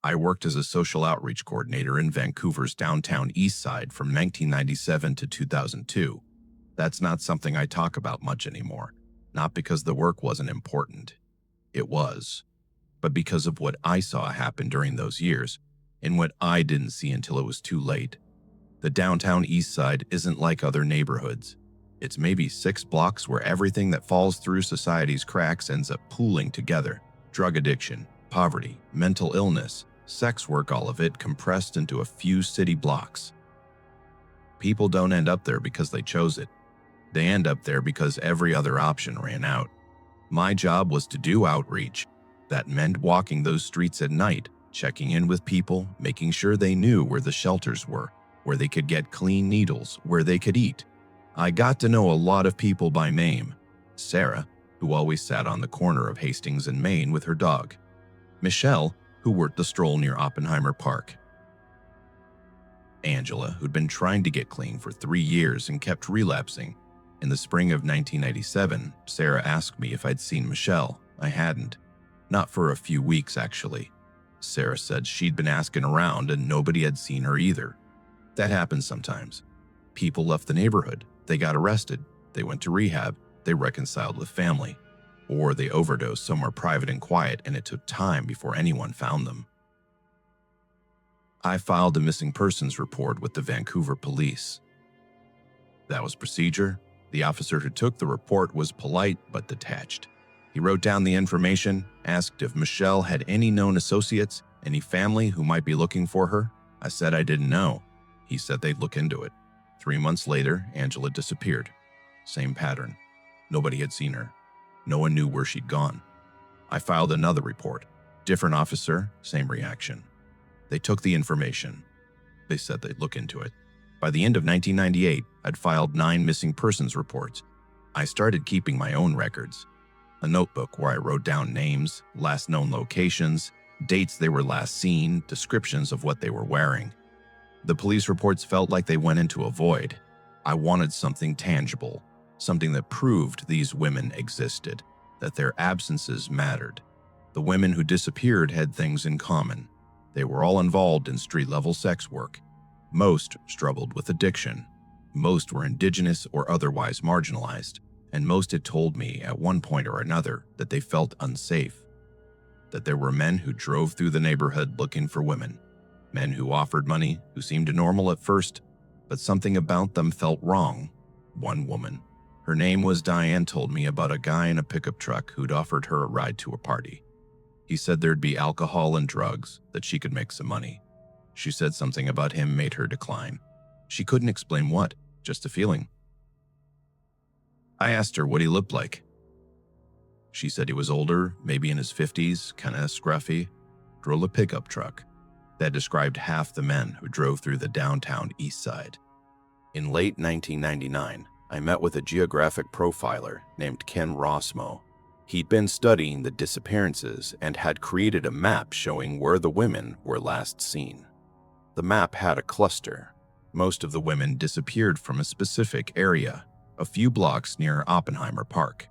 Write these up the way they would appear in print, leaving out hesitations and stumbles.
I worked as a social outreach coordinator in Vancouver's downtown east side from 1997 to 2002. That's not something I talk about much anymore, not because the work wasn't important. It was, but because of what I saw happen during those years, and what I didn't see until it was too late. The downtown east side isn't like other neighborhoods. It's maybe 6 blocks where everything that falls through society's cracks ends up pooling together. Drug addiction, poverty, mental illness, sex work, all of it compressed into a few city blocks. People don't end up there because they chose it. They end up there because every other option ran out. My job was to do outreach. That meant walking those streets at night, checking in with people, making sure they knew where the shelters were, where they could get clean needles, where they could eat. I got to know a lot of people by name. Sarah, who always sat on the corner of Hastings and Main with her dog. Michelle, who worked the stroll near Oppenheimer Park. Angela, who'd been trying to get clean for 3 years and kept relapsing. In the spring of 1997, Sarah asked me if I'd seen Michelle. I hadn't. Not for a few weeks, actually. Sarah said she'd been asking around and nobody had seen her either. That happens sometimes. People left the neighborhood, they got arrested, they went to rehab, they reconciled with family, or they overdosed somewhere private and quiet and it took time before anyone found them. I filed a missing persons report with the Vancouver police. That was procedure. The officer who took the report was polite but detached. He wrote down the information, asked if Michelle had any known associates, any family who might be looking for her. I said I didn't know. He said they'd look into it. 3 months later, Angela disappeared. Same pattern. Nobody had seen her. No one knew where she'd gone. I filed another report. Different officer, same reaction. They took the information. They said they'd look into it. By the end of 1998, I'd filed 9 missing persons reports. I started keeping my own records. A notebook where I wrote down names, last known locations, dates they were last seen, descriptions of what they were wearing. The police reports felt like they went into a void. I wanted something tangible, something that proved these women existed, that their absences mattered. The women who disappeared had things in common. They were all involved in street-level sex work. Most struggled with addiction. Most were indigenous or otherwise marginalized, and most had told me at one point or another that they felt unsafe. That there were men who drove through the neighborhood looking for women. Men who offered money, who seemed normal at first, but something about them felt wrong. One woman, her name was Diane, told me about a guy in a pickup truck who'd offered her a ride to a party. He said there'd be alcohol and drugs, that she could make some money. She said something about him made her decline. She couldn't explain what, just a feeling. I asked her what he looked like. She said he was older, maybe in his 50s, kinda scruffy, drove a pickup truck. That described half the men who drove through the downtown east side. In late 1999, I met with a geographic profiler named Ken Rossmo. He'd been studying the disappearances and had created a map showing where the women were last seen. The map had a cluster. Most of the women disappeared from a specific area, a few blocks near Oppenheimer Park.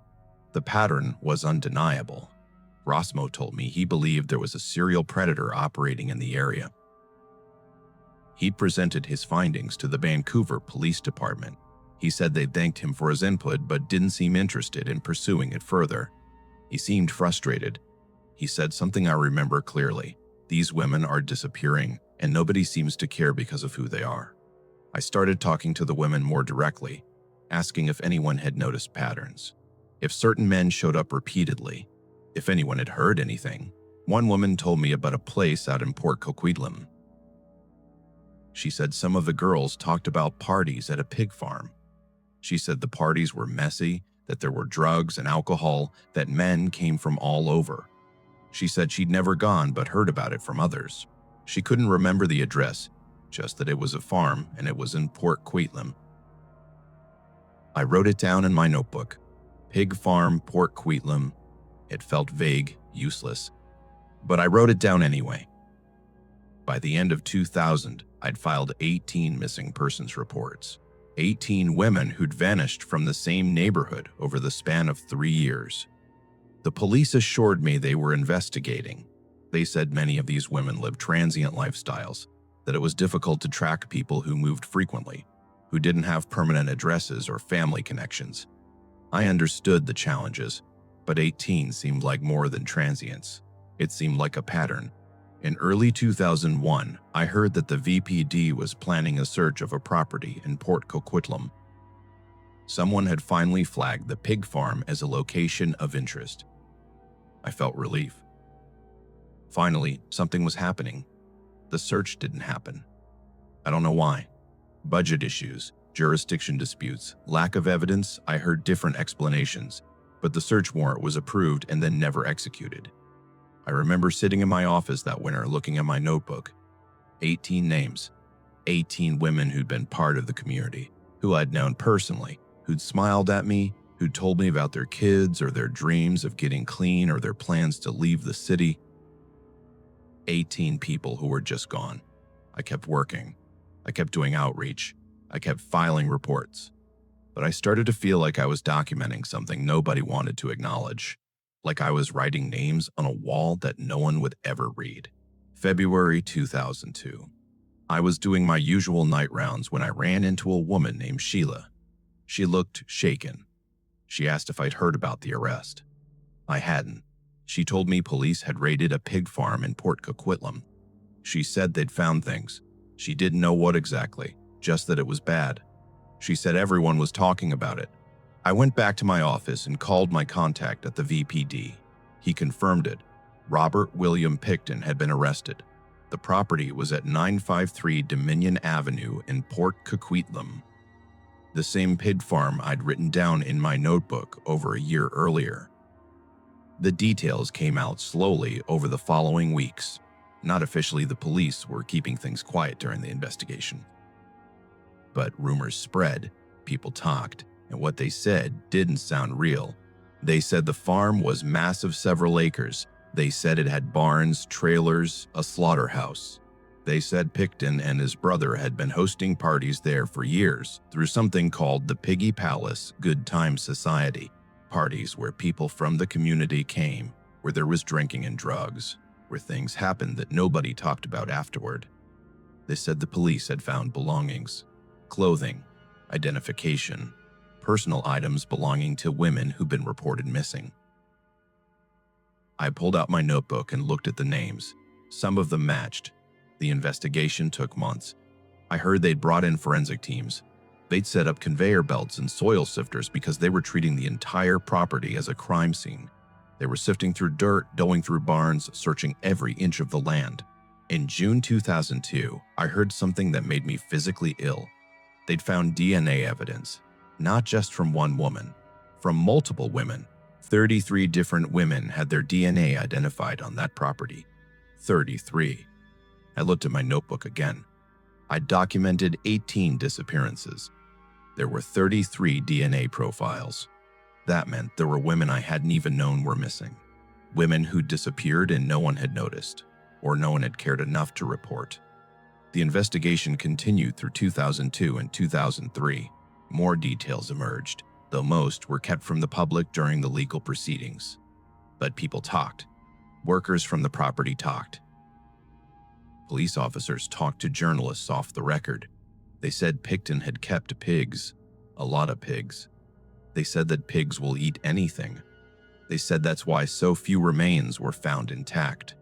The pattern was undeniable. Rossmo told me he believed there was a serial predator operating in the area. He'd presented his findings to the Vancouver Police Department. He said they thanked him for his input but didn't seem interested in pursuing it further. He seemed frustrated. He said something I remember clearly. These women are disappearing, and nobody seems to care because of who they are. I started talking to the women more directly, asking if anyone had noticed patterns, if certain men showed up repeatedly, if anyone had heard anything. One woman told me about a place out in Port Coquitlam. She said some of the girls talked about parties at a pig farm. She said the parties were messy, that there were drugs and alcohol, that men came from all over. She said she'd never gone but heard about it from others. She couldn't remember the address, just that it was a farm and it was in Port Coquitlam. I wrote it down in my notebook. Pig farm, Port Coquitlam. It felt vague, useless, but I wrote it down anyway. By the end of 2000, I'd filed 18 missing persons reports. 18 women who'd vanished from the same neighborhood over the span of 3 years. The police assured me they were investigating. They said many of these women lived transient lifestyles, that it was difficult to track people who moved frequently, who didn't have permanent addresses or family connections. I understood the challenges, but 18 seemed like more than transients. It seemed like a pattern. In early 2001, I heard that the VPD was planning a search of a property in Port Coquitlam. Someone had finally flagged the pig farm as a location of interest. I felt relief. Finally, something was happening. The search didn't happen. I don't know why. Budget issues, jurisdiction disputes, lack of evidence. I heard different explanations, but the search warrant was approved and then never executed. I remember sitting in my office that winter looking at my notebook. 18 names. 18 women who'd been part of the community, who I'd known personally, who'd smiled at me, who'd told me about their kids or their dreams of getting clean or their plans to leave the city. 18 people who were just gone. I kept working. I kept doing outreach. I kept filing reports. But I started to feel like I was documenting something nobody wanted to acknowledge, like I was writing names on a wall that no one would ever read. February 2002. I was doing my usual night rounds when I ran into a woman named Sheila. She looked shaken. She asked if I'd heard about the arrest. I hadn't. She told me police had raided a pig farm in Port Coquitlam. She said they'd found things. She didn't know what exactly, just that it was bad. She said everyone was talking about it. I went back to my office and called my contact at the VPD. He confirmed it. Robert William Pickton had been arrested. The property was at 953 Dominion Avenue in Port Coquitlam, the same pig farm I'd written down in my notebook over a year earlier. The details came out slowly over the following weeks. Not officially, the police were keeping things quiet during the investigation. But rumors spread, people talked, and what they said didn't sound real. They said the farm was massive, several acres. They said it had barns, trailers, a slaughterhouse. They said Pickton and his brother had been hosting parties there for years through something called the Piggy Palace Good Time Society. Parties where people from the community came, where there was drinking and drugs, where things happened that nobody talked about afterward. They said the police had found belongings, clothing, identification, personal items belonging to women who'd been reported missing. I pulled out my notebook and looked at the names. Some of them matched. The investigation took months. I heard they'd brought in forensic teams. They'd set up conveyor belts and soil sifters because they were treating the entire property as a crime scene. They were sifting through dirt, going through barns, searching every inch of the land. In June 2002, I heard something that made me physically ill. They'd found DNA evidence, not just from one woman, from multiple women. 33 different women had their DNA identified on that property. 33. I looked at my notebook again. I documented 18 disappearances. There were 33 DNA profiles. That meant there were women I hadn't even known were missing. Women who disappeared and no one had noticed, or no one had cared enough to report. The investigation continued through 2002 and 2003. More details emerged, though most were kept from the public during the legal proceedings. But people talked. Workers from the property talked. Police officers talked to journalists off the record. They said Pickton had kept pigs, a lot of pigs. They said that pigs will eat anything. They said that's why so few remains were found intact.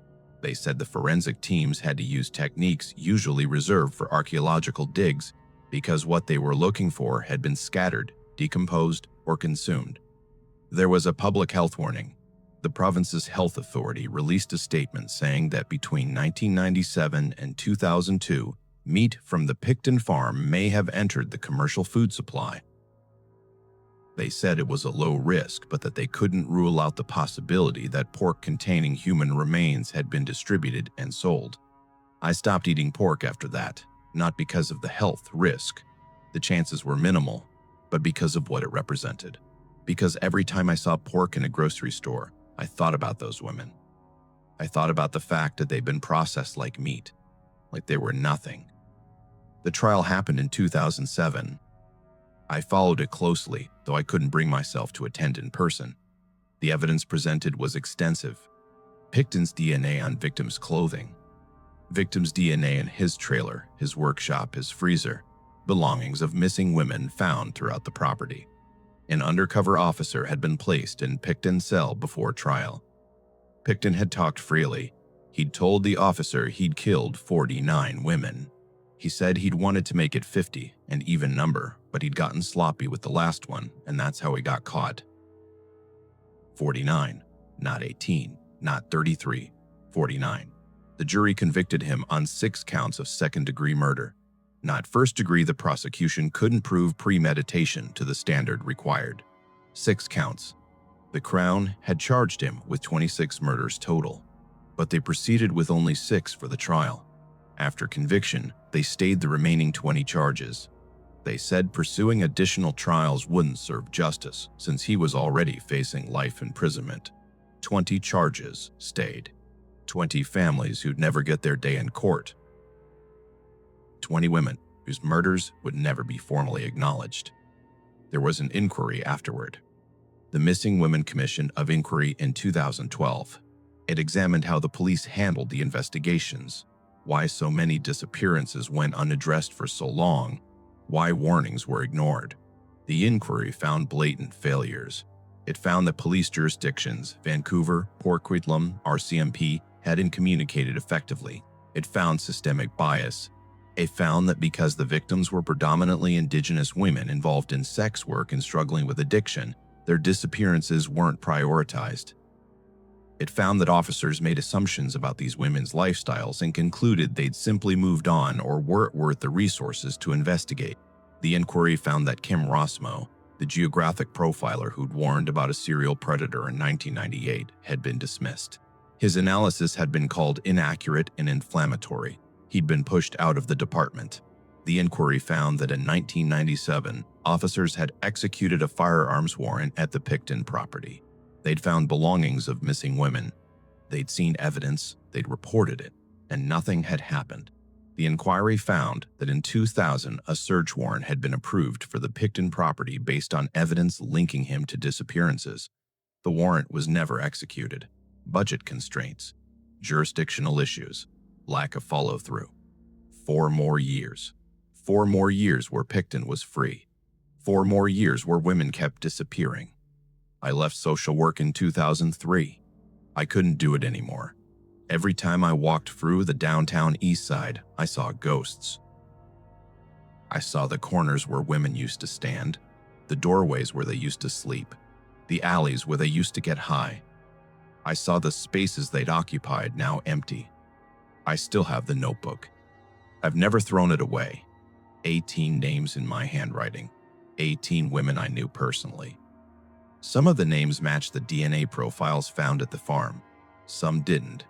They said the forensic teams had to use techniques usually reserved for archaeological digs because what they were looking for had been scattered, decomposed, or consumed. There was a public health warning. The province's health authority released a statement saying that between 1997 and 2002, meat from the Pickton farm may have entered the commercial food supply. They said it was a low risk, but that they couldn't rule out the possibility that pork containing human remains had been distributed and sold. I stopped eating pork after that, not because of the health risk. The chances were minimal, but because of what it represented. Because every time I saw pork in a grocery store, I thought about those women. I thought about the fact that they'd been processed like meat, like they were nothing. The trial happened in 2007. I followed it closely, though I couldn't bring myself to attend in person. The evidence presented was extensive. Pickton's DNA on victims' clothing, victims' DNA in his trailer, his workshop, his freezer, belongings of missing women found throughout the property. An undercover officer had been placed in Pickton's cell before trial. Pickton had talked freely. He'd told the officer he'd killed 49 women. He said he'd wanted to make it 50, an even number, but he'd gotten sloppy with the last one, and that's how he got caught. 49, not 18, not 33, 49. The jury convicted him on 6 counts of second-degree murder. Not first-degree, the prosecution couldn't prove premeditation to the standard required. 6 counts. The Crown had charged him with 26 murders total, but they proceeded with only 6 for the trial. After conviction, they stayed the remaining 20 charges. They said pursuing additional trials wouldn't serve justice, since he was already facing life imprisonment. 20 charges stayed. 20 families who'd never get their day in court. 20 women whose murders would never be formally acknowledged. There was an inquiry afterward. The Missing Women Commission of Inquiry in 2012. It examined how the police handled the investigations, why so many disappearances went unaddressed for so long, why warnings were ignored. The inquiry found blatant failures. It found that police jurisdictions, Vancouver, Port Coquitlam, RCMP, hadn't communicated effectively. It found systemic bias. It found that because the victims were predominantly Indigenous women involved in sex work and struggling with addiction, their disappearances weren't prioritized. It found that officers made assumptions about these women's lifestyles and concluded they'd simply moved on or weren't worth the resources to investigate. The inquiry found that Kim Rossmo, the geographic profiler who'd warned about a serial predator in 1998, had been dismissed. His analysis had been called inaccurate and inflammatory. He'd been pushed out of the department. The inquiry found that in 1997, officers had executed a firearms warrant at the Pickton property. They'd found belongings of missing women. They'd seen evidence, they'd reported it, and nothing had happened. The inquiry found that in 2000, a search warrant had been approved for the Pickton property based on evidence linking him to disappearances. The warrant was never executed. Budget constraints, jurisdictional issues, lack of follow-through. 4 more years. 4 more years where Pickton was free. 4 more years where women kept disappearing. I left social work in 2003. I couldn't do it anymore. Every time I walked through the downtown east side, I saw ghosts. I saw the corners where women used to stand, the doorways where they used to sleep, the alleys where they used to get high. I saw the spaces they'd occupied now empty. I still have the notebook. I've never thrown it away. 18 names in my handwriting. 18 women I knew personally. Some of the names matched the DNA profiles found at the farm. Some didn't.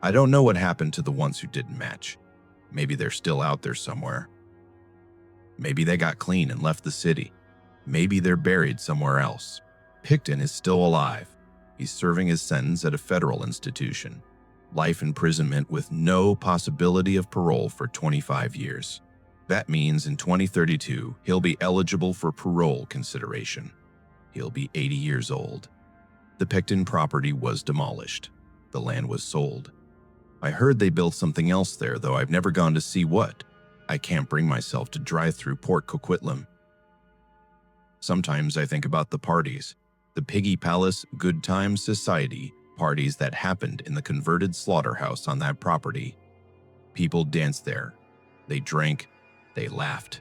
I don't know what happened to the ones who didn't match. Maybe they're still out there somewhere. Maybe they got clean and left the city. Maybe they're buried somewhere else. Pickton is still alive. He's serving his sentence at a federal institution. Life imprisonment with no possibility of parole for 25 years. That means in 2032, he'll be eligible for parole consideration. He'll be 80 years old. The Pickton property was demolished. The land was sold. I heard they built something else there, though I've never gone to see what. I can't bring myself to drive through Port Coquitlam. Sometimes I think about the parties, the Piggy Palace Good Times Society parties that happened in the converted slaughterhouse on that property. People danced there. They drank. They laughed.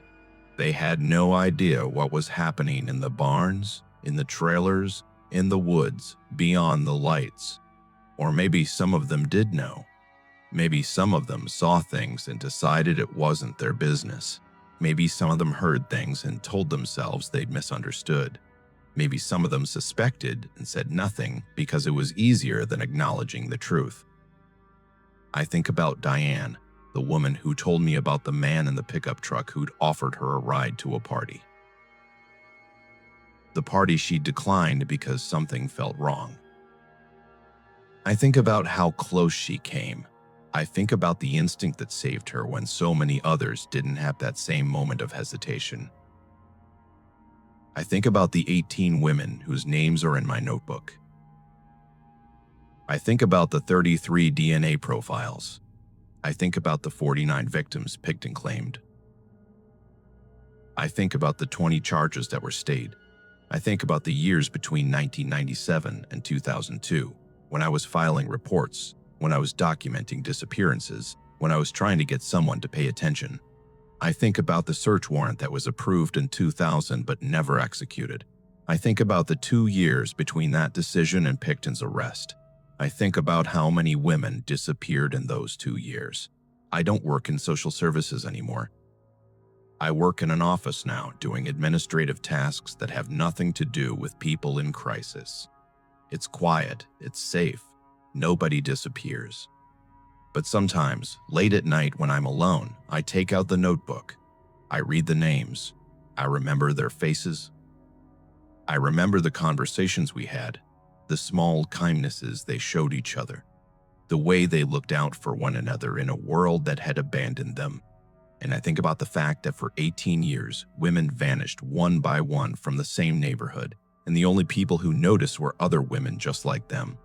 They had no idea what was happening in the barns, in the trailers, in the woods, beyond the lights. Or maybe some of them did know. Maybe some of them saw things and decided it wasn't their business. Maybe some of them heard things and told themselves they'd misunderstood. Maybe some of them suspected and said nothing because it was easier than acknowledging the truth. I think about Diane, the woman who told me about the man in the pickup truck who'd offered her a ride to a party. The party she declined because something felt wrong. I think about how close she came. I think about the instinct that saved her when so many others didn't have that same moment of hesitation. I think about the 18 women whose names are in my notebook. I think about the 33 DNA profiles. I think about the 49 victims Pickton claimed. I think about the 20 charges that were stayed. I think about the years between 1997 and 2002, when I was filing reports, when I was documenting disappearances, when I was trying to get someone to pay attention. I think about the search warrant that was approved in 2000 but never executed. I think about the 2 years between that decision and Pickton's arrest. I think about how many women disappeared in those 2 years. I don't work in social services anymore. I work in an office now doing administrative tasks that have nothing to do with people in crisis. It's quiet, it's safe, nobody disappears. But sometimes, late at night when I'm alone, I take out the notebook. I read the names. I remember their faces. I remember the conversations we had, the small kindnesses they showed each other, the way they looked out for one another in a world that had abandoned them. And I think about the fact that for 18 years, women vanished one by one from the same neighborhood, and the only people who noticed were other women just like them.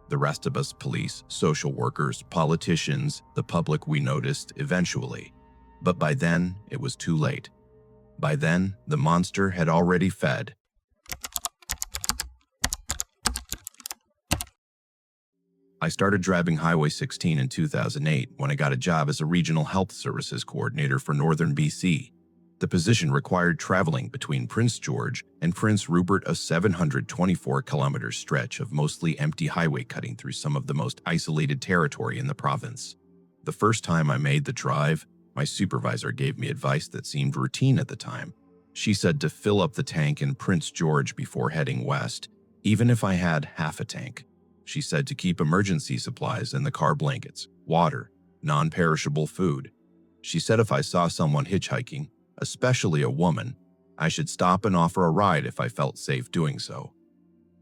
The rest of us, police, social workers, politicians, the public, we noticed eventually. But by then, it was too late. By then, the monster had already fed. I started driving Highway 16 in 2008 when I got a job as a regional health services coordinator for northern BC. The position required traveling between Prince George and Prince Rupert, a 724-kilometer stretch of mostly empty highway cutting through some of the most isolated territory in the province. The first time I made the drive, my supervisor gave me advice that seemed routine at the time. She said to fill up the tank in Prince George before heading west, even if I had half a tank. She said to keep emergency supplies in the car: blankets, water, non-perishable food. She said if I saw someone hitchhiking, especially a woman, I should stop and offer a ride if I felt safe doing so.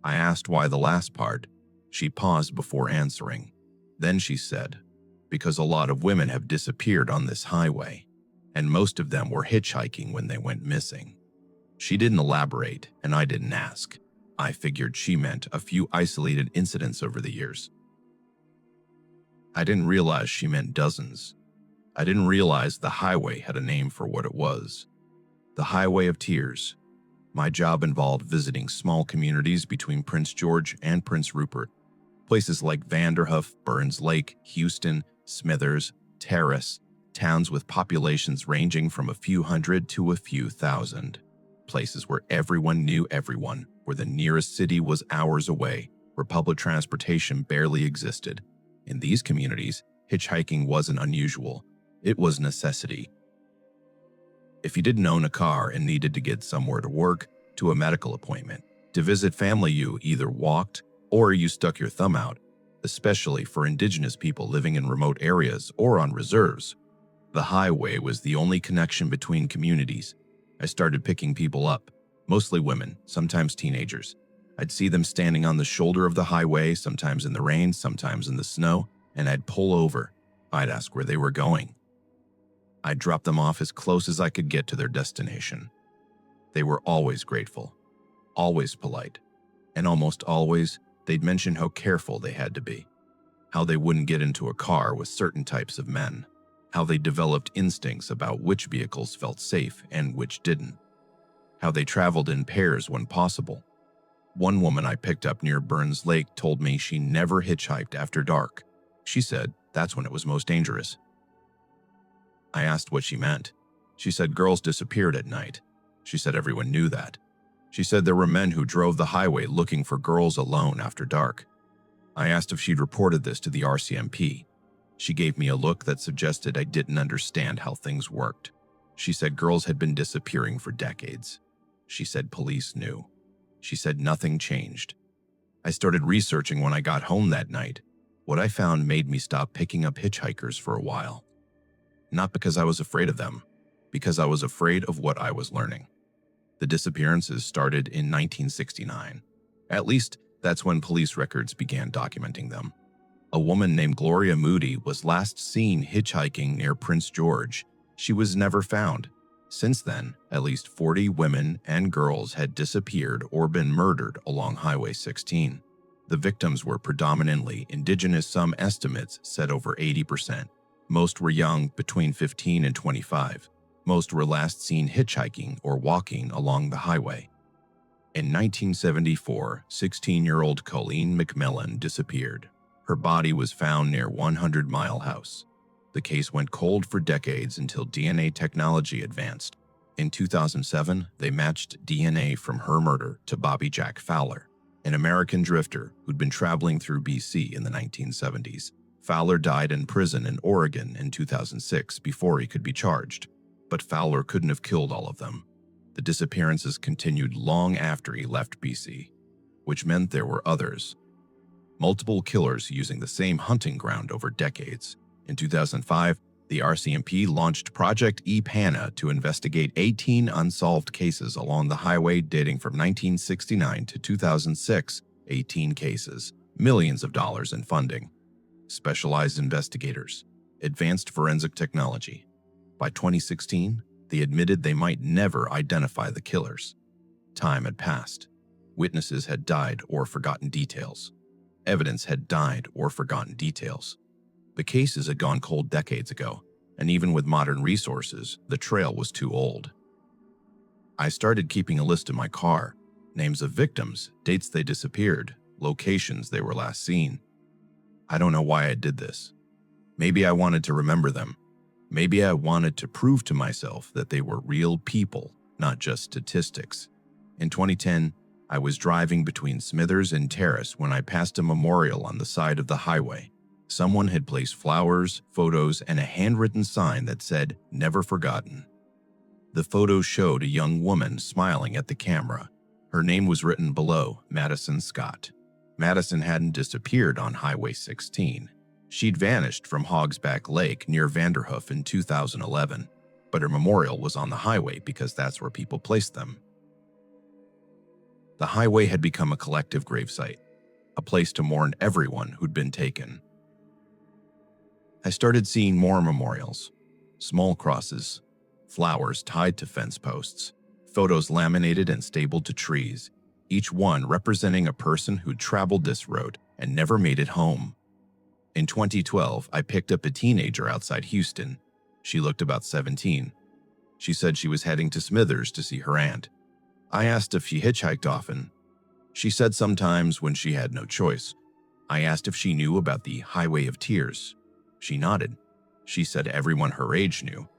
I asked why the last part. She paused before answering. Then she said, because a lot of women have disappeared on this highway, and most of them were hitchhiking when they went missing. She didn't elaborate, and I didn't ask. I figured she meant a few isolated incidents over the years. I didn't realize she meant dozens. I didn't realize the highway had a name for what it was. The Highway of Tears. My job involved visiting small communities between Prince George and Prince Rupert. Places like Vanderhoof, Burns Lake, Houston, Smithers, Terrace, towns with populations ranging from a few hundred to a few thousand. Places where everyone knew everyone, where the nearest city was hours away, where public transportation barely existed. In these communities, hitchhiking wasn't unusual. It was necessity. If you didn't own a car and needed to get somewhere to work, to a medical appointment, to visit family, you either walked or you stuck your thumb out, especially for Indigenous people living in remote areas or on reserves. The highway was the only connection between communities. I started picking people up, mostly women, sometimes teenagers. I'd see them standing on the shoulder of the highway, sometimes in the rain, sometimes in the snow, and I'd pull over. I'd ask where they were going. I'd drop them off as close as I could get to their destination. They were always grateful, always polite, and almost always they'd mention how careful they had to be, how they wouldn't get into a car with certain types of men, how they developed instincts about which vehicles felt safe and which didn't, how they traveled in pairs when possible. One woman I picked up near Burns Lake told me she never hitchhiked after dark. She said that's when it was most dangerous. I asked what she meant. She said girls disappeared at night. She said everyone knew that. She said there were men who drove the highway looking for girls alone after dark. I asked if she'd reported this to the RCMP. She gave me a look that suggested I didn't understand how things worked. She said girls had been disappearing for decades. She said police knew. She said nothing changed. I started researching when I got home that night. What I found made me stop picking up hitchhikers for a while. Not because I was afraid of them, because I was afraid of what I was learning. The disappearances started in 1969. At least, that's when police records began documenting them. A woman named Gloria Moody was last seen hitchhiking near Prince George. She was never found. Since then, at least 40 women and girls had disappeared or been murdered along Highway 16. The victims were predominantly indigenous, some estimates said over 80%. Most were young, between 15 and 25. Most were last seen hitchhiking or walking along the highway. In 1974, 16-year-old Colleen McMillan disappeared. Her body was found near 100 Mile House. The case went cold for decades until DNA technology advanced. In 2007, they matched DNA from her murder to Bobby Jack Fowler, an American drifter who'd been traveling through BC in the 1970s. Fowler died in prison in Oregon in 2006 before he could be charged, but Fowler couldn't have killed all of them. The disappearances continued long after he left BC, which meant there were others. Multiple killers using the same hunting ground over decades. In 2005, the RCMP launched Project EPANA to investigate 18 unsolved cases along the highway dating from 1969 to 2006. 18 cases, millions of dollars in funding. Specialized investigators, advanced forensic technology. By 2016, they admitted they might never identify the killers. Time had passed. Witnesses had died or forgotten details. Evidence had died or forgotten details. The cases had gone cold decades ago, and even with modern resources, the trail was too old. I started keeping a list in my car, names of victims, dates they disappeared, locations they were last seen. I don't know why I did this. Maybe I wanted to remember them. Maybe I wanted to prove to myself that they were real people, not just statistics. In 2010, I was driving between Smithers and Terrace when I passed a memorial on the side of the highway. Someone had placed flowers, photos, and a handwritten sign that said, "Never forgotten." The photo showed a young woman smiling at the camera. Her name was written below, Madison Scott. Madison hadn't disappeared on Highway 16. She'd vanished from Hogsback Lake near Vanderhoof in 2011, but her memorial was on the highway because that's where people placed them. The highway had become a collective gravesite, a place to mourn everyone who'd been taken. I started seeing more memorials, small crosses, flowers tied to fence posts, photos laminated and stapled to trees, each one representing a person who'd traveled this road and never made it home. In 2012, I picked up a teenager outside Houston. She looked about 17. She said she was heading to Smithers to see her aunt. I asked if she hitchhiked often. She said sometimes when she had no choice. I asked if she knew about the Highway of Tears. She nodded. She said everyone her age knew.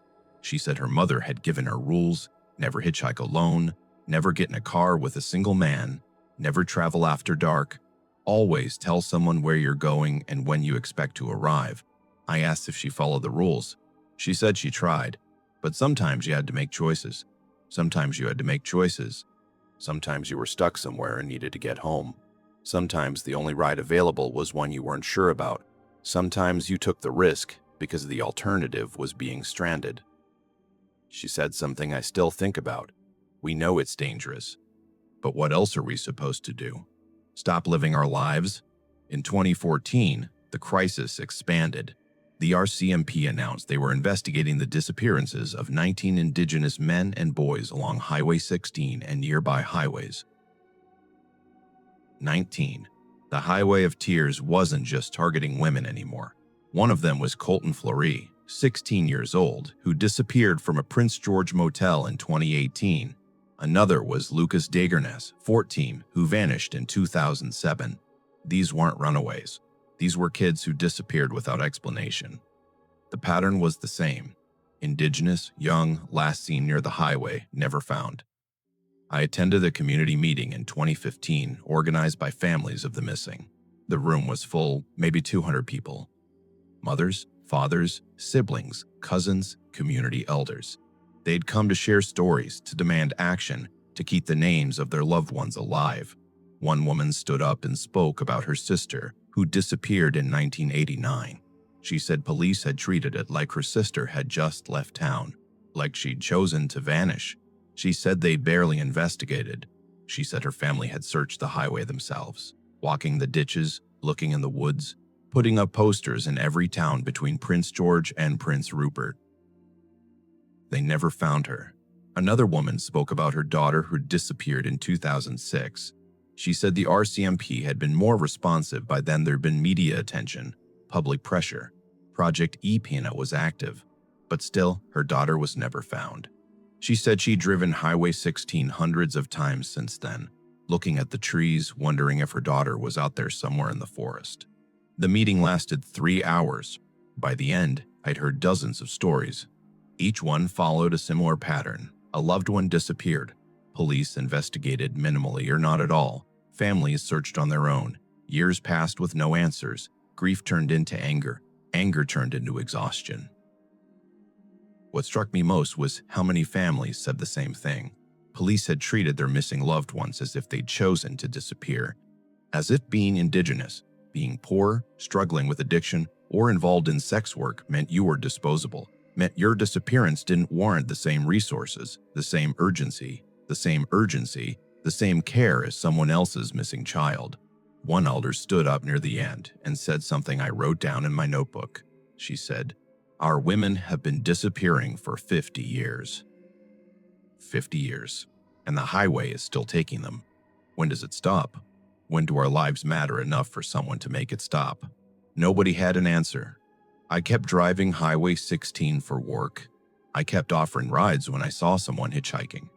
She said her mother had given her rules: never hitchhike alone, never get in a car with a single man, never travel after dark, always tell someone where you're going and when you expect to arrive. I asked if she followed the rules. She said she tried, but sometimes you had to make choices. Sometimes you had to make choices. Sometimes you were stuck somewhere and needed to get home. Sometimes the only ride available was one you weren't sure about. Sometimes you took the risk because the alternative was being stranded. She said something I still think about. We know it's dangerous, but what else are we supposed to do? Stop living our lives? In 2014, the crisis expanded. The RCMP announced they were investigating the disappearances of 19 Indigenous men and boys along Highway 16 and nearby highways. 19. The Highway of Tears wasn't just targeting women anymore. One of them was Colton Fleury, 16 years old, who disappeared from a Prince George motel in 2018. Another was Lucas Dagernes, 14, who vanished in 2007. These weren't runaways. These were kids who disappeared without explanation. The pattern was the same: Indigenous, young, last seen near the highway, never found. I attended a community meeting in 2015 organized by families of the missing. The room was full, maybe 200 people. Mothers, fathers, siblings, cousins, community elders. They'd come to share stories, to demand action, to keep the names of their loved ones alive. One woman stood up and spoke about her sister, who disappeared in 1989. She said police had treated it like her sister had just left town, like she'd chosen to vanish. She said they barely investigated. She said her family had searched the highway themselves, walking the ditches, looking in the woods, putting up posters in every town between Prince George and Prince Rupert. They never found her. Another woman spoke about her daughter who disappeared in 2006. She said the RCMP had been more responsive by then. There'd been media attention, public pressure. Project E-Peanut was active, but still, her daughter was never found. She said she'd driven Highway 16 hundreds of times since then, looking at the trees, wondering if her daughter was out there somewhere in the forest. The meeting lasted 3 hours. By the end, I'd heard dozens of stories. Each one followed a similar pattern. A loved one disappeared. Police investigated minimally or not at all. Families searched on their own. Years passed with no answers. Grief turned into anger. Anger turned into exhaustion. What struck me most was how many families said the same thing. Police had treated their missing loved ones as if they'd chosen to disappear. As if being indigenous, being poor, struggling with addiction, or involved in sex work meant you were disposable, meant your disappearance didn't warrant the same resources, the same urgency, the same care as someone else's missing child. One elder stood up near the end and said something I wrote down in my notebook. She said, "Our women have been disappearing for 50 years. 50 years. And the highway is still taking them. When does it stop? When do our lives matter enough for someone to make it stop?" Nobody had an answer. I kept driving Highway 16 for work. I kept offering rides when I saw someone hitchhiking.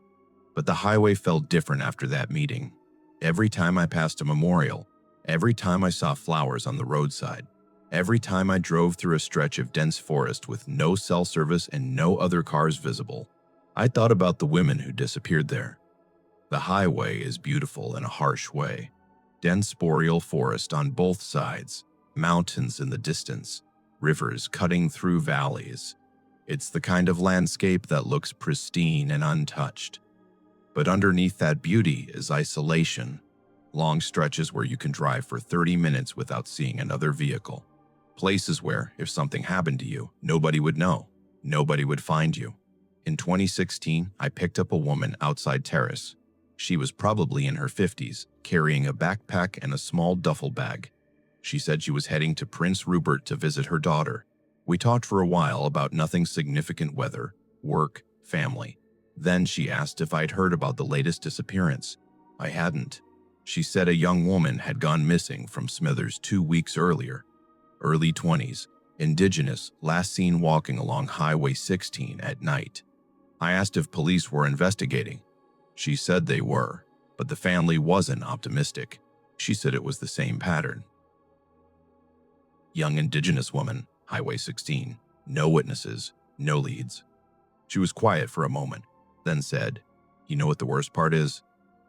But the highway felt different after that meeting. Every time I passed a memorial, every time I saw flowers on the roadside, every time I drove through a stretch of dense forest with no cell service and no other cars visible, I thought about the women who disappeared there. The highway is beautiful in a harsh way. Dense boreal forest on both sides, mountains in the distance, rivers cutting through valleys. It's the kind of landscape that looks pristine and untouched. But underneath that beauty is isolation, long stretches where you can drive for 30 minutes without seeing another vehicle. Places where, if something happened to you, nobody would know, nobody would find you. In 2016, I picked up a woman outside Terrace. She was probably in her 50s, carrying a backpack and a small duffel bag. She said she was heading to Prince Rupert to visit her daughter. We talked for a while about nothing significant: weather, work, family. Then she asked if I'd heard about the latest disappearance. I hadn't. She said a young woman had gone missing from Smithers 2 weeks earlier. Early 20s, indigenous, last seen walking along Highway 16 at night. I asked if police were investigating. She said they were, but the family wasn't optimistic. She said it was the same pattern. Young indigenous woman, Highway 16. No witnesses, no leads. She was quiet for a moment, then said, "You know what the worst part is?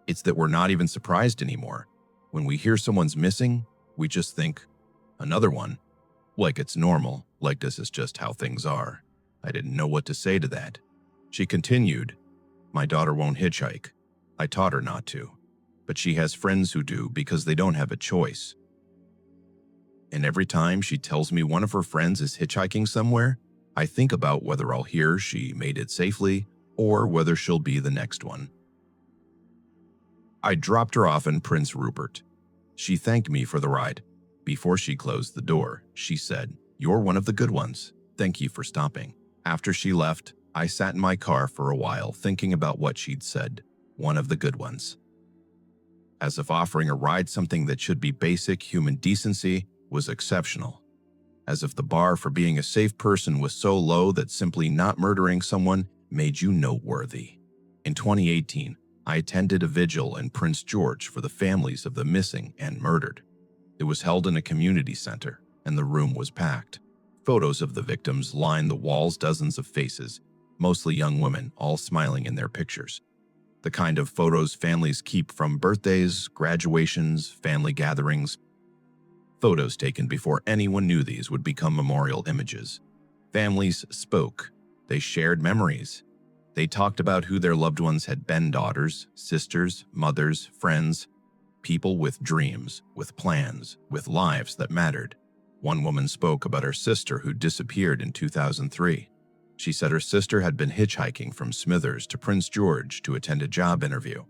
It's that we're not even surprised anymore. When we hear someone's missing, we just think, another one. Like it's normal, like this is just how things are." I didn't know what to say to that. She continued, "My daughter won't hitchhike. I taught her not to. But she has friends who do because they don't have a choice. And every time she tells me one of her friends is hitchhiking somewhere, I think about whether I'll hear she made it safely or whether she'll be the next one." I dropped her off in Prince Rupert. She thanked me for the ride. Before she closed the door, she said, "You're one of the good ones. Thank you for stopping." After she left, I sat in my car for a while thinking about what she'd said. One of the good ones. As if offering a ride something that should be basic human decency was exceptional. As if the bar for being a safe person was so low that simply not murdering someone made you noteworthy. In 2018, I attended a vigil in Prince George for the families of the missing and murdered. It was held in a community center, and the room was packed. Photos of the victims lined the walls, dozens of faces, mostly young women, all smiling in their pictures. The kind of photos families keep from birthdays, graduations, family gatherings. Photos taken before anyone knew these would become memorial images. Families spoke. They shared memories. They talked about who their loved ones had been: daughters, sisters, mothers, friends, people with dreams, with plans, with lives that mattered. One woman spoke about her sister who disappeared in 2003. She said her sister had been hitchhiking from Smithers to Prince George to attend a job interview.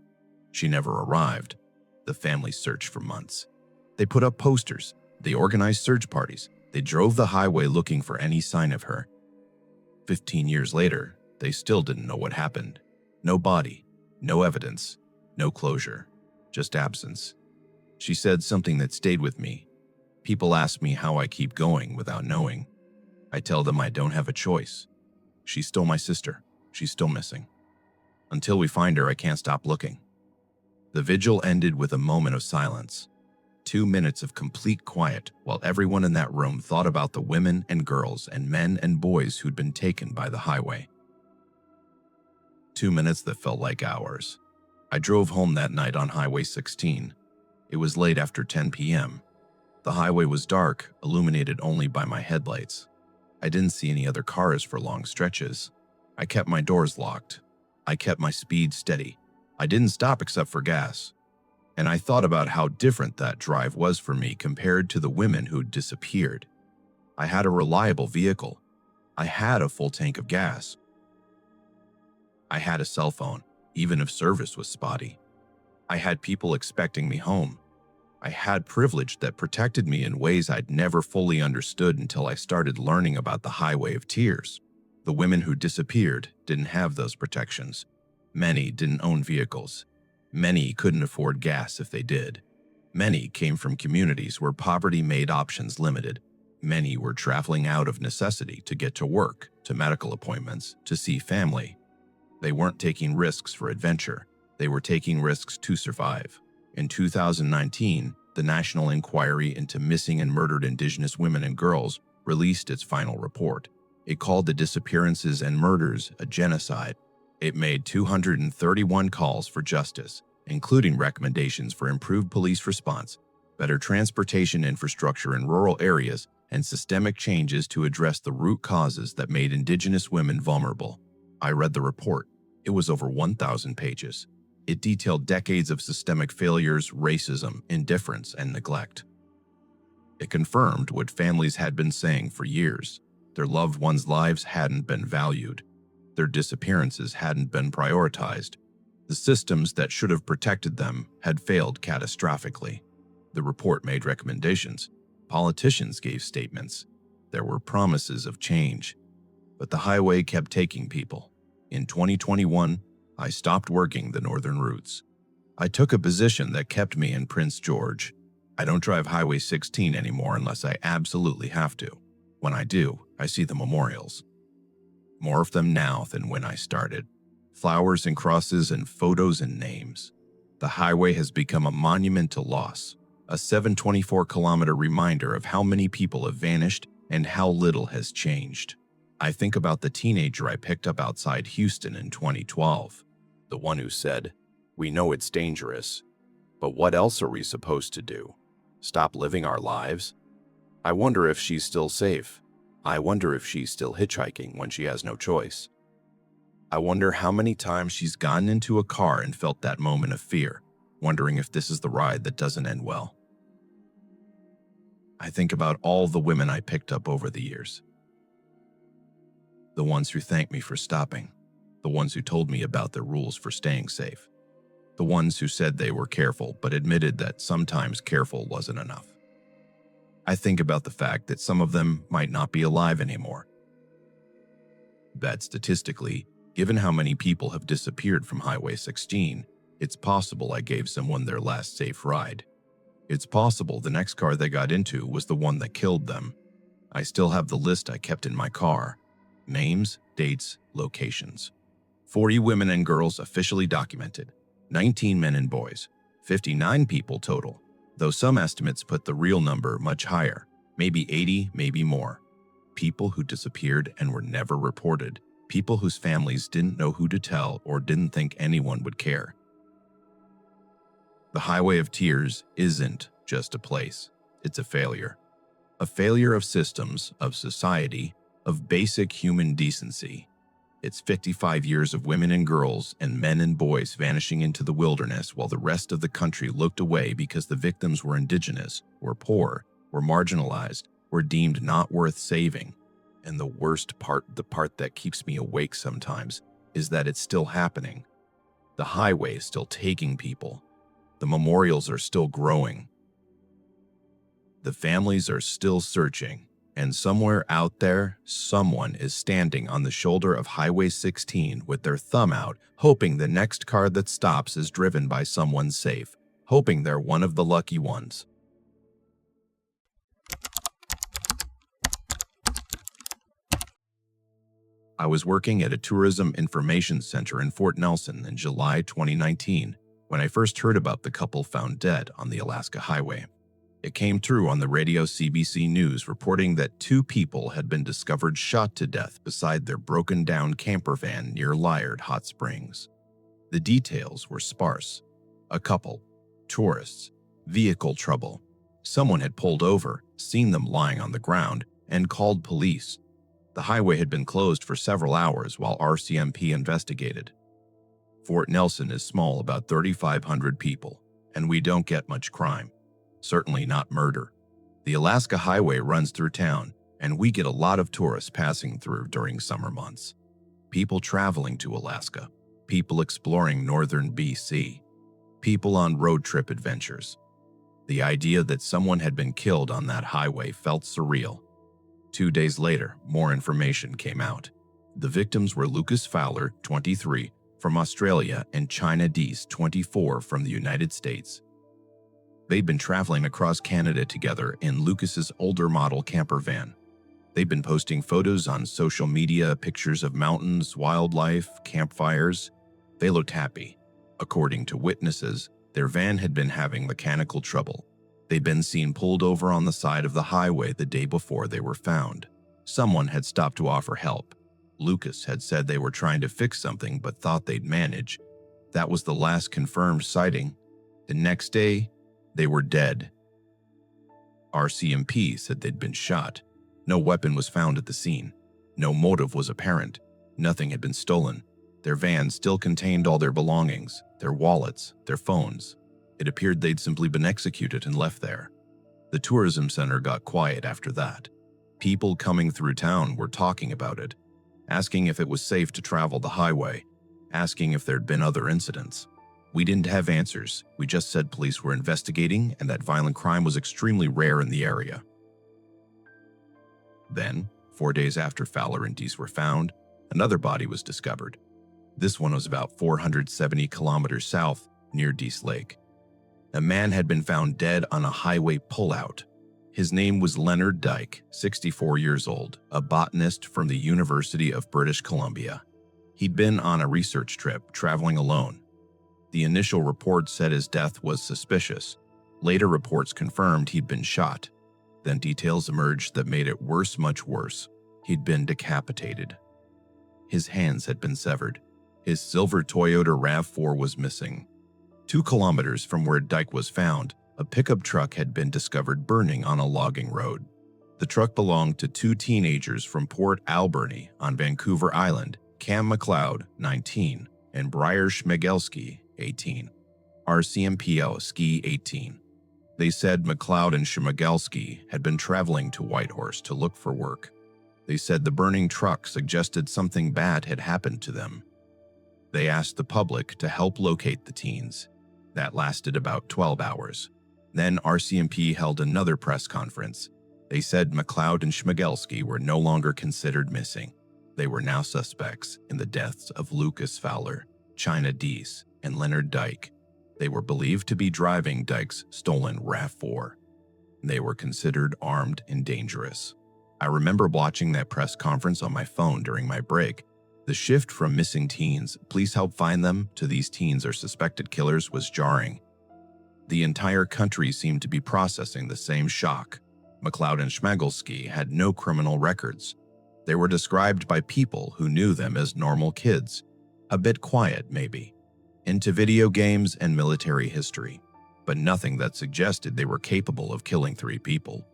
She never arrived. The family searched for months. They put up posters. They organized search parties. They drove the highway looking for any sign of her. 15 years later, they still didn't know what happened. No body, no evidence, no closure. just absence. She said something that stayed with me. People ask me how I keep going without knowing. I tell them I don't have a choice. She's still my sister. She's still missing. Until we find her, I can't stop looking. The vigil ended with a moment of silence. 2 minutes of complete quiet while everyone in that room thought about the women and girls and men and boys who'd been taken by the highway. 2 minutes that felt like hours. I drove home that night on Highway 16. It was late after 10 p.m. The highway was dark, illuminated only by my headlights. I didn't see any other cars for long stretches. I kept my doors locked. I kept my speed steady. I didn't stop except for gas. And I thought about how different that drive was for me compared to the women who'd disappeared. I had a reliable vehicle. I had a full tank of gas. I had a cell phone, even if service was spotty. I had people expecting me home. I had privilege that protected me in ways I'd never fully understood until I started learning about the Highway of Tears. The women who disappeared didn't have those protections. Many didn't own vehicles. Many couldn't afford gas if they did. Many came from communities where poverty made options limited. Many were traveling out of necessity to get to work, to medical appointments, to see family. They weren't taking risks for adventure. They were taking risks to survive. In 2019, the National Inquiry into Missing and Murdered Indigenous Women and Girls released its final report. It called the disappearances and murders a genocide. It made 231 calls for justice, including recommendations for improved police response, better transportation infrastructure in rural areas, and systemic changes to address the root causes that made Indigenous women vulnerable. I read the report. It was over 1,000 pages. It detailed decades of systemic failures, racism, indifference, and neglect. It confirmed what families had been saying for years. Their loved ones' lives hadn't been valued. Their disappearances hadn't been prioritized. The systems that should have protected them had failed catastrophically. The report made recommendations. Politicians gave statements. There were promises of change. But the highway kept taking people. In 2021, I stopped working the northern routes. I took a position that kept me in Prince George. I don't drive Highway 16 anymore unless I absolutely have to. When I do, I see the memorials. More of them now than when I started. Flowers and crosses and photos and names. The highway has become a monument to loss, a 724-kilometer reminder of how many people have vanished and how little has changed. I think about the teenager I picked up outside Houston in 2012. The one who said, "We know it's dangerous, but what else are we supposed to do? Stop living our lives?" I wonder if she's still safe. I wonder if she's still hitchhiking when she has no choice. I wonder how many times she's gotten into a car and felt that moment of fear, wondering if this is the ride that doesn't end well. I think about all the women I picked up over the years. The ones who thanked me for stopping. The ones who told me about their rules for staying safe. The ones who said they were careful but admitted that sometimes careful wasn't enough. I think about the fact that some of them might not be alive anymore. That statistically, given how many people have disappeared from Highway 16, it's possible I gave someone their last safe ride. It's possible the next car they got into was the one that killed them. I still have the list I kept in my car. Names, dates, locations. 40 women and girls officially documented. 19 men and boys. 59 people total, though some estimates put the real number much higher, maybe 80, maybe more. People who disappeared and were never reported. People whose families didn't know who to tell or didn't think anyone would care. The Highway of Tears isn't just a place. It's a failure. A failure of systems, of society, of basic human decency. It's 55 years of women and girls and men and boys vanishing into the wilderness while the rest of the country looked away because the victims were indigenous, were poor, were marginalized, were deemed not worth saving. And the worst part, the part that keeps me awake sometimes, is that it's still happening. The highway is still taking people. The memorials are still growing. The families are still searching. And somewhere out there, someone is standing on the shoulder of Highway 16 with their thumb out, hoping the next car that stops is driven by someone safe, hoping they're one of the lucky ones. I was working at a tourism information center in Fort Nelson in July 2019 when I first heard about the couple found dead on the Alaska highway. It came through on the radio CBC News reporting that 2 people had been discovered shot to death beside their broken-down camper van near Liard Hot Springs. The details were sparse. A couple, tourists, vehicle trouble. Someone had pulled over, seen them lying on the ground, and called police. The highway had been closed for several hours while RCMP investigated. Fort Nelson is small, about 3,500 people, and we don't get much crime. Certainly not murder. The Alaska highway runs through town, and we get a lot of tourists passing through during summer months. People traveling to Alaska, people exploring northern BC, people on road trip adventures. The idea that someone had been killed on that highway felt surreal. 2 days later, more information came out. The victims were Lucas Fowler, 23, from Australia, and China Deese, 24, from the United States. They'd been traveling across Canada together in Lucas's older model camper van. They'd been posting photos on social media, pictures of mountains, wildlife, campfires. They looked happy. According to witnesses, their van had been having mechanical trouble. They'd been seen pulled over on the side of the highway the day before they were found. Someone had stopped to offer help. Lucas had said they were trying to fix something but thought they'd manage. That was the last confirmed sighting. The next day, they were dead. RCMP said they'd been shot. No weapon was found at the scene. No motive was apparent. Nothing had been stolen. Their van still contained all their belongings, their wallets, their phones. It appeared they'd simply been executed and left there. The tourism center got quiet after that. People coming through town were talking about it, asking if it was safe to travel the highway, asking if there'd been other incidents. We didn't have answers. We just said police were investigating and that violent crime was extremely rare in the area. Then, 4 days after Fowler and Deese were found, another body was discovered. This one was about 470 kilometers south, near Deese Lake. A man had been found dead on a highway pullout. His name was Leonard Dyke, 64 years old, a botanist from the University of British Columbia. He'd been on a research trip, traveling alone. The initial report said his death was suspicious. Later reports confirmed he'd been shot. Then details emerged that made it worse, much worse. He'd been decapitated. His hands had been severed. His silver Toyota RAV4 was missing. 2 kilometers from where Dyke was found, a pickup truck had been discovered burning on a logging road. The truck belonged to 2 teenagers from Port Alberni on Vancouver Island, Cam McLeod, 19, and Briar Schmegelski, 18. RCMPO Ski, 18. They said McLeod and Schmegelski had been traveling to Whitehorse to look for work. They said the burning truck suggested something bad had happened to them. They asked the public to help locate the teens. That lasted about 12 hours. Then RCMP held another press conference. They said McLeod and Schmegelski were no longer considered missing. They were now suspects in the deaths of Lucas Fowler, China Deese, and Leonard Dyke. They were believed to be driving Dyke's stolen RAV4. They were considered armed and dangerous. I remember watching that press conference on my phone during my break. The shift from missing teens, please help find them, to these teens are suspected killers was jarring. The entire country seemed to be processing the same shock. McLeod and Schmegelski had no criminal records. They were described by people who knew them as normal kids, a bit quiet maybe, into video games and military history, but nothing that suggested they were capable of killing 3 people.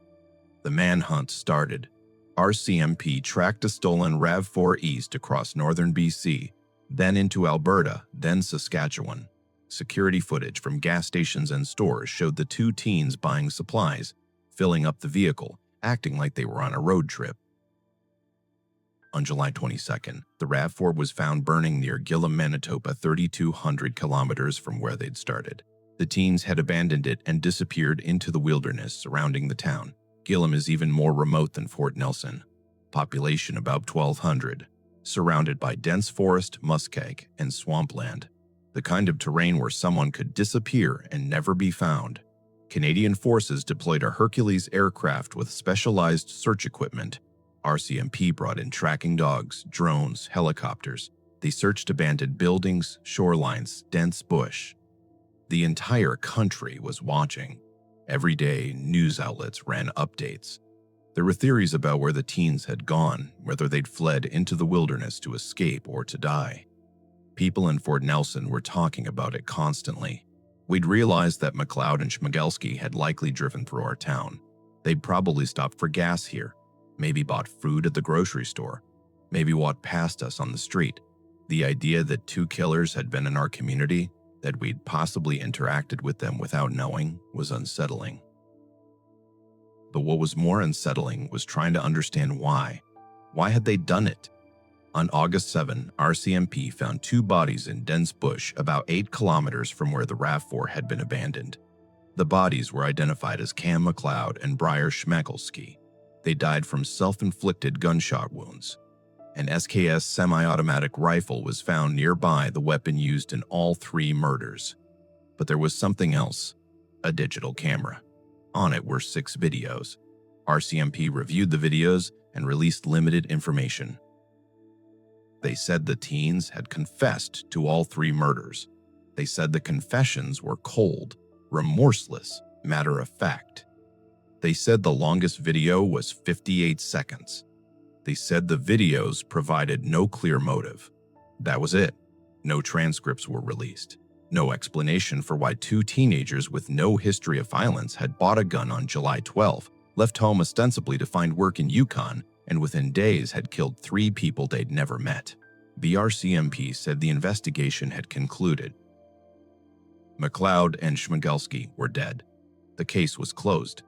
The manhunt started. RCMP tracked a stolen RAV4 east across northern BC, then into Alberta, then Saskatchewan. Security footage from gas stations and stores showed the 2 teens buying supplies, filling up the vehicle, acting like they were on a road trip. On July 22nd, the RAV4 was found burning near Gillam, Manitoba, 3,200 kilometers from where they'd started. The teens had abandoned it and disappeared into the wilderness surrounding the town. Gillam is even more remote than Fort Nelson. Population about 1,200, surrounded by dense forest, muskeg, and swampland. the kind of terrain where someone could disappear and never be found. Canadian forces deployed a Hercules aircraft with specialized search equipment. RCMP brought in tracking dogs, drones, helicopters. They searched abandoned buildings, shorelines, dense bush. The entire country was watching. Every day, news outlets ran updates. There were theories about where the teens had gone, whether they'd fled into the wilderness to escape or to die. People in Fort Nelson were talking about it constantly. We'd realized that McLeod and Schmiegelski had likely driven through our town. They'd probably stopped for gas here, maybe bought food at the grocery store, maybe walked past us on the street. The idea that two killers had been in our community, that we'd possibly interacted with them without knowing, was unsettling. But what was more unsettling was trying to understand why. Why had they done it? On August 7, RCMP found two bodies in dense bush about 8 kilometers from where the RAV4 had been abandoned. The bodies were identified as Cam McLeod and Briar Schmiegelski. They died from self-inflicted gunshot wounds. An SKS semi-automatic rifle was found nearby, the weapon used in all 3 murders. But there was something else, a digital camera. On it were 6 videos. RCMP reviewed the videos and released limited information. They said the teens had confessed to all 3 murders. They said the confessions were cold, remorseless, matter-of-fact. They said the longest video was 58 seconds. They said the videos provided no clear motive. That was it. No transcripts were released. No explanation for why 2 teenagers with no history of violence had bought a gun on July 12, left home ostensibly to find work in Yukon, and within days had killed 3 people they'd never met. The RCMP said the investigation had concluded. McLeod and Schmiegelski were dead. The case was closed.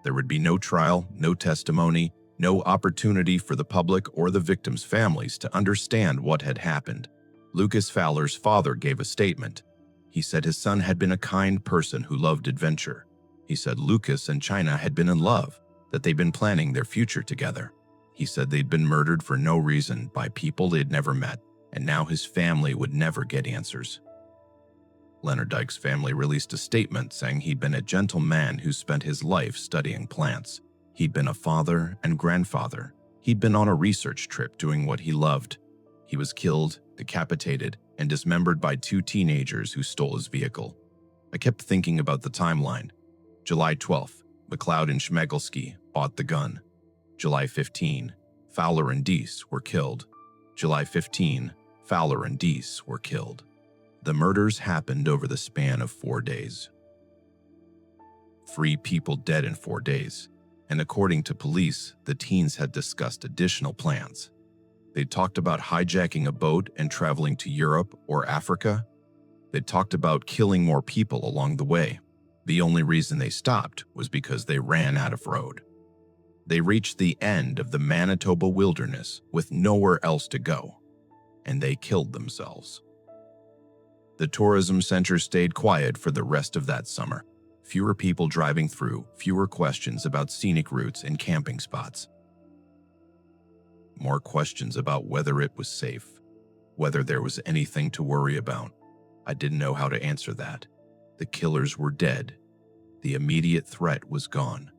There would be no trial, no testimony, no opportunity for the public or the victims' families to understand what had happened. Lucas Fowler's father gave a statement. He said his son had been a kind person who loved adventure. He said Lucas and China had been in love, that they'd been planning their future together. He said they'd been murdered for no reason by people they'd never met, and now his family would never get answers. Leonard Dyke's family released a statement saying he'd been a gentle man who spent his life studying plants. He'd been a father and grandfather. He'd been on a research trip doing what he loved. He was killed, decapitated, and dismembered by 2 teenagers who stole his vehicle. I kept thinking about the timeline. July 12th, McLeod and Schmiegelski bought the gun. July 15, Fowler and Deese were killed. July 15, Fowler and Deese were killed. The murders happened over the span of 4 days. 3 people dead in 4 days. And according to police, the teens had discussed additional plans. They talked about hijacking a boat and traveling to Europe or Africa. They talked about killing more people along the way. The only reason they stopped was because they ran out of road. They reached the end of the Manitoba wilderness with nowhere else to go, and they killed themselves. The tourism center stayed quiet for the rest of that summer. Fewer people driving through, fewer questions about scenic routes and camping spots. More questions about whether it was safe, whether there was anything to worry about. I didn't know how to answer that. The killers were dead. The immediate threat was gone.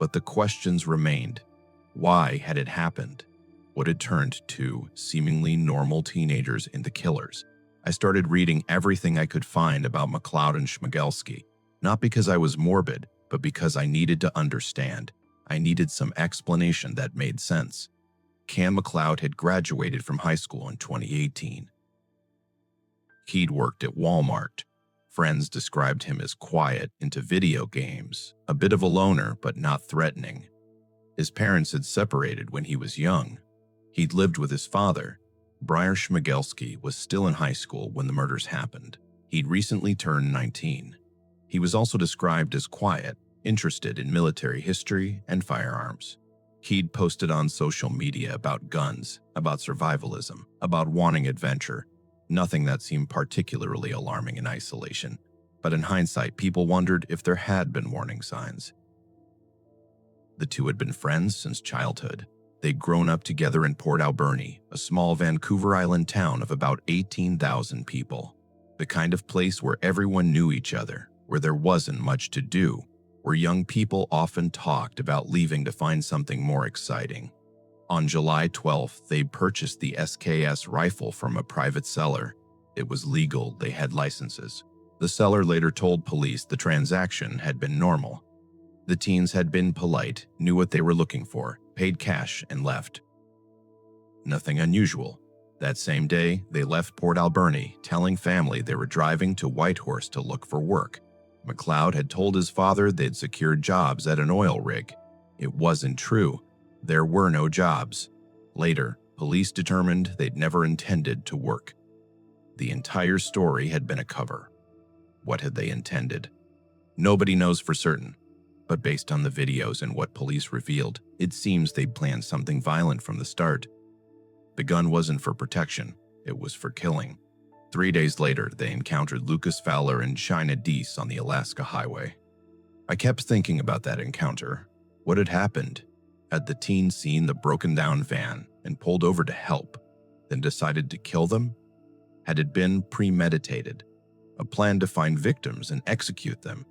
But the questions remained. Why had it happened? What had turned 2 seemingly normal teenagers into killers? I started reading everything I could find about McLeod and Schmiegelski. Not because I was morbid, but because I needed to understand. I needed some explanation that made sense. Cam McLeod had graduated from high school in 2018. He'd worked at Walmart. Friends described him as quiet, into video games, a bit of a loner, but not threatening. His parents had separated when he was young. He'd lived with his father. Briar Schmiegelski was still in high school when the murders happened. He'd recently turned 19. He was also described as quiet, interested in military history and firearms. He'd posted on social media about guns, about survivalism, about wanting adventure. Nothing that seemed particularly alarming in isolation. But in hindsight, people wondered if there had been warning signs. The 2 had been friends since childhood. They'd grown up together in Port Alberni, a small Vancouver Island town of about 18,000 people. The kind of place where everyone knew each other, where there wasn't much to do, where young people often talked about leaving to find something more exciting. On July 12th, they purchased the SKS rifle from a private seller. It was legal, they had licenses. The seller later told police the transaction had been normal. The teens had been polite, knew what they were looking for, paid cash, and left. Nothing unusual. That same day, they left Port Alberni, telling family they were driving to Whitehorse to look for work. McLeod had told his father they'd secured jobs at an oil rig. It wasn't true. There were no jobs. Later, police determined they'd never intended to work. The entire story had been a cover. What had they intended? Nobody knows for certain, but based on the videos and what police revealed, it seems they'd planned something violent from the start. The gun wasn't for protection, it was for killing. 3 days later, they encountered Lucas Fowler and China Deese on the Alaska Highway. I kept thinking about that encounter. What had happened? Had the teens seen the broken-down van and pulled over to help, then decided to kill them? Had it been premeditated, a plan to find victims and execute them?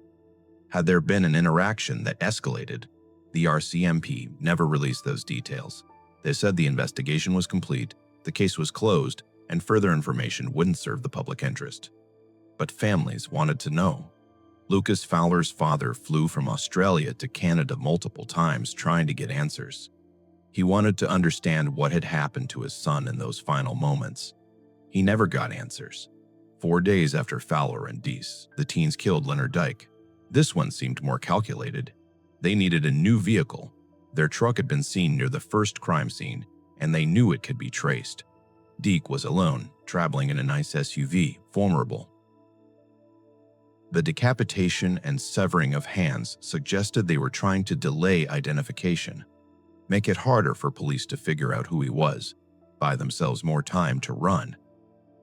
Had there been an interaction that escalated? The RCMP never released those details. They said the investigation was complete, the case was closed, and further information wouldn't serve the public interest. But families wanted to know. Lucas Fowler's father flew from Australia to Canada multiple times trying to get answers. He wanted to understand what had happened to his son in those final moments. He never got answers. 4 days after Fowler and Deese, the teens killed Leonard Dyke. This one seemed more calculated. They needed a new vehicle. Their truck had been seen near the first crime scene, and they knew it could be traced. Deke was alone, traveling in a nice SUV, vulnerable. The decapitation and severing of hands suggested they were trying to delay identification, make it harder for police to figure out who he was, buy themselves more time to run.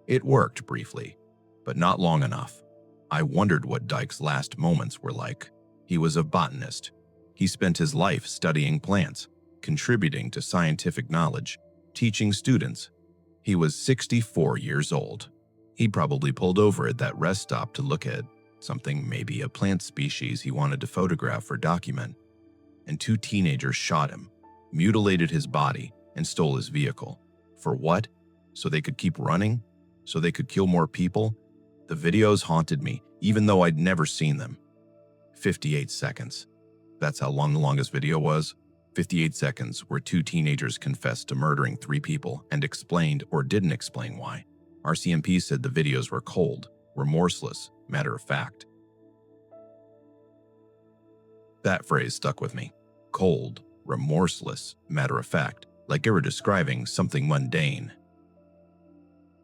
It worked briefly, but not long enough. I wondered what Dyke's last moments were like. He was a botanist. He spent his life studying plants, contributing to scientific knowledge, teaching students. He was 64 years old. He probably pulled over at that rest stop to look at something, maybe a plant species he wanted to photograph or document. And 2 teenagers shot him, mutilated his body, and stole his vehicle. For what? So they could keep running? So they could kill more people? The videos haunted me, even though I'd never seen them. 58 seconds. That's how long the longest video was. 58 seconds where 2 teenagers confessed to murdering 3 people and explained or didn't explain why. RCMP said the videos were cold, remorseless, matter of fact. That phrase stuck with me. Cold, remorseless, matter of fact, like they were describing something mundane.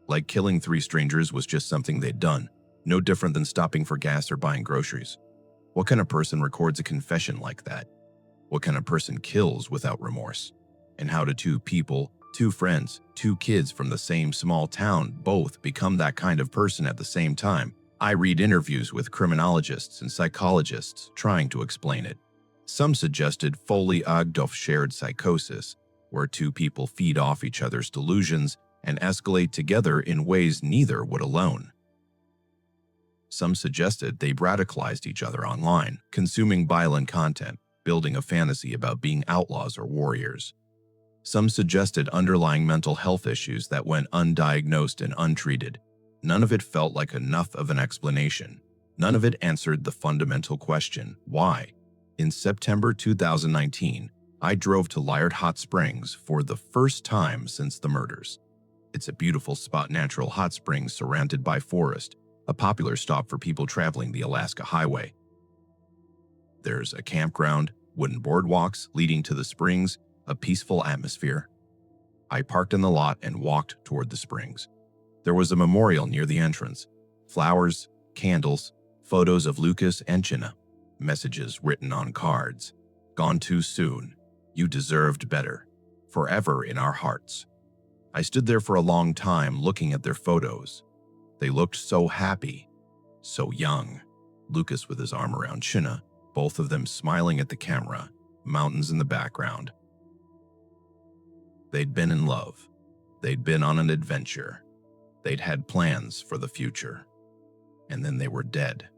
Like killing 3 strangers was just something they'd done, no different than stopping for gas or buying groceries. What kind of person records a confession like that? What kind of person kills without remorse? And how do 2 people, 2 friends, 2 kids from the same small town both become that kind of person at the same time? I read interviews with criminologists and psychologists trying to explain it. Some suggested Foley-Ogdorf shared psychosis, where 2 people feed off each other's delusions and escalate together in ways neither would alone. Some suggested they radicalized each other online, consuming violent content, building a fantasy about being outlaws or warriors. Some suggested underlying mental health issues that went undiagnosed and untreated. None of it felt like enough of an explanation. None of it answered the fundamental question, why? In September 2019, I drove to Liard Hot Springs for the first time since the murders. It's a beautiful spot, natural hot springs surrounded by forest, a popular stop for people traveling the Alaska Highway. There's a campground, wooden boardwalks leading to the springs, a peaceful atmosphere. I parked in the lot and walked toward the springs. There was a memorial near the entrance, flowers, candles, photos of Lucas and China, messages written on cards. Gone too soon. You deserved better. Forever in our hearts. I stood there for a long time looking at their photos. They looked so happy, so young. Lucas with his arm around China, both of them smiling at the camera, mountains in the background. They'd been in love. They'd been on an adventure. They'd had plans for the future. and then they were dead.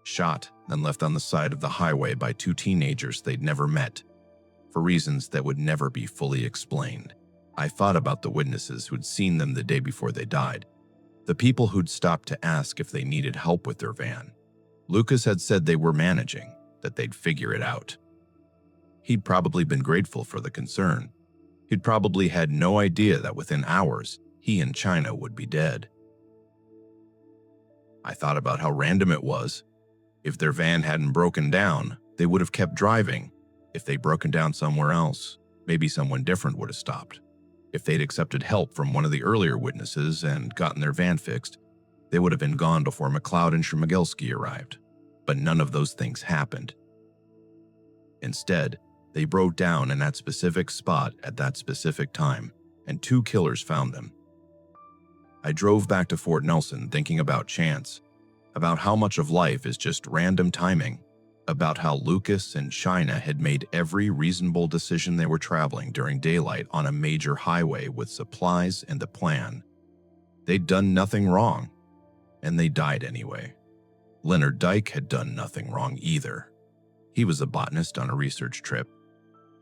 Shot, then left on the side of the highway by two teenagers they'd never met, for reasons that would never be fully explained. I thought about the witnesses who'd seen them the day before they died, the people who'd stopped to ask if they needed help with their van. Lucas had said they were managing, that they'd figure it out. He'd probably been grateful for the concern. He'd probably had no idea that within hours, he and China would be dead. I thought about how random it was. If their van hadn't broken down, they would have kept driving. If they'd broken down somewhere else, maybe someone different would have stopped. If they'd accepted help from one of the earlier witnesses and gotten their van fixed, they would have been gone before McLeod and Schmigelski arrived. But none of those things happened. Instead, they broke down in that specific spot at that specific time, and two killers found them. I drove back to Fort Nelson thinking about chance, about how much of life is just random timing, about how Lucas and China had made every reasonable decision they were traveling during daylight on a major highway with supplies and a plan. They'd done nothing wrong, and they died anyway. Leonard Dyke had done nothing wrong either. He was a botanist on a research trip.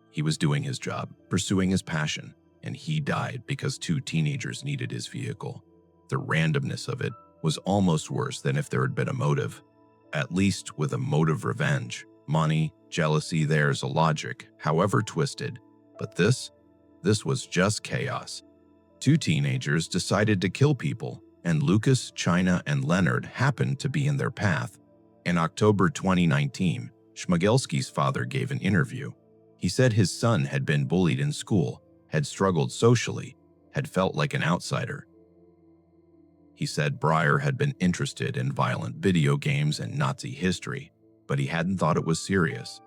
He was doing his job, pursuing his passion, and he died because two teenagers needed his vehicle. The randomness of it was almost worse than if there had been a motive. At least with a motive revenge. Money, jealousy, there's a logic, however twisted. But this was just chaos. Two teenagers decided to kill people, and Lucas, China, and Leonard happened to be in their path. In October 2019, Schmigelski's father gave an interview. He said his son had been bullied in school, had struggled socially, had felt like an outsider. He said Breyer had been interested in violent video games and Nazi history, but he hadn't thought it was serious.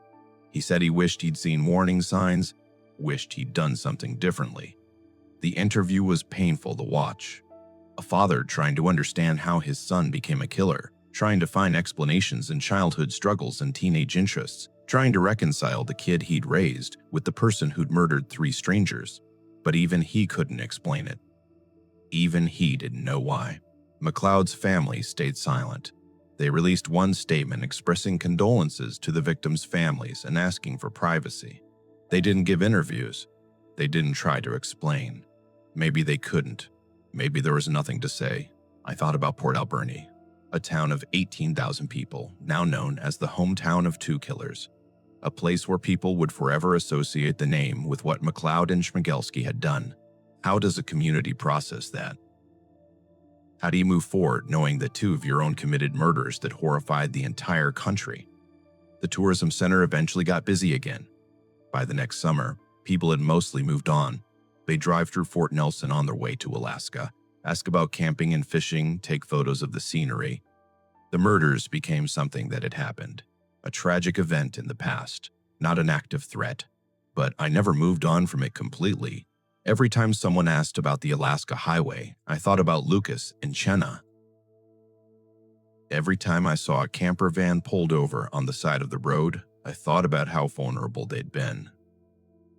He said he wished he'd seen warning signs, wished he'd done something differently. The interview was painful to watch. A father trying to understand how his son became a killer, trying to find explanations in childhood struggles and teenage interests, trying to reconcile the kid he'd raised with the person who'd murdered 3 strangers. But even he couldn't explain it. Even he didn't know why. McLeod's family stayed silent. They released one statement expressing condolences to the victims' families and asking for privacy. They didn't give interviews. They didn't try to explain. Maybe they couldn't. Maybe there was nothing to say. I thought about Port Alberni, a town of 18,000 people, now known as the hometown of 2 killers. A place where people would forever associate the name with what McLeod and Schmigelski had done. How does a community process that? How do you move forward knowing that 2 of your own committed murders that horrified the entire country? The tourism center eventually got busy again. By the next summer, people had mostly moved on. They drive through Fort Nelson on their way to Alaska, ask about camping and fishing, take photos of the scenery. The murders became something that had happened, a tragic event in the past, not an active threat. But I never moved on from it completely. Every time someone asked about the Alaska highway, I thought about Lucas and Chenna. Every time I saw a camper van pulled over on the side of the road, I thought about how vulnerable they'd been.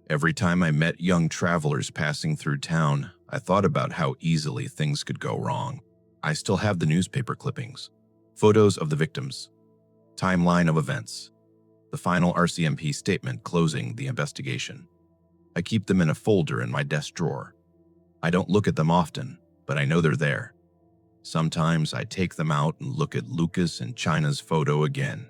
Every time I met young travelers passing through town, I thought about how easily things could go wrong. I still have the newspaper clippings, photos of the victims, timeline of events, the final RCMP statement closing the investigation. I keep them in a folder in my desk drawer. I don't look at them often, but I know they're there. Sometimes I take them out and look at Lucas and China's photo again.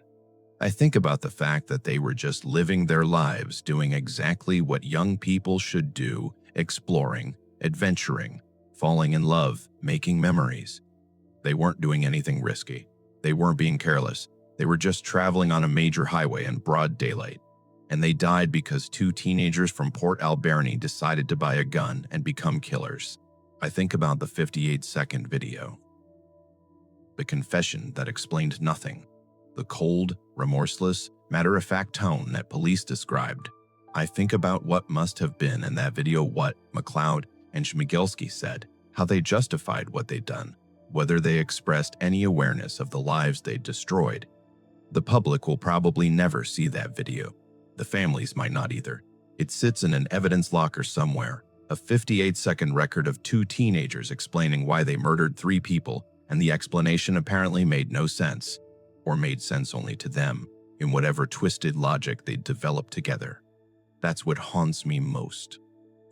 I think about the fact that they were just living their lives, doing exactly what young people should do, exploring, adventuring, falling in love, making memories. They weren't doing anything risky. They weren't being careless. They were just traveling on a major highway in broad daylight. And they died because 2 teenagers from Port Alberni decided to buy a gun and become killers. I think about the 58-second video. The confession that explained nothing. The cold, remorseless, matter-of-fact tone that police described. I think about what must have been in that video, what McLeod and Schmigelski said, how they justified what they'd done, whether they expressed any awareness of the lives they'd destroyed. The public will probably never see that video. The families might not either. It sits in an evidence locker somewhere, a 58-second record of 2 teenagers explaining why they murdered 3 people and the explanation apparently made no sense, or made sense only to them, in whatever twisted logic they'd developed together. That's what haunts me most.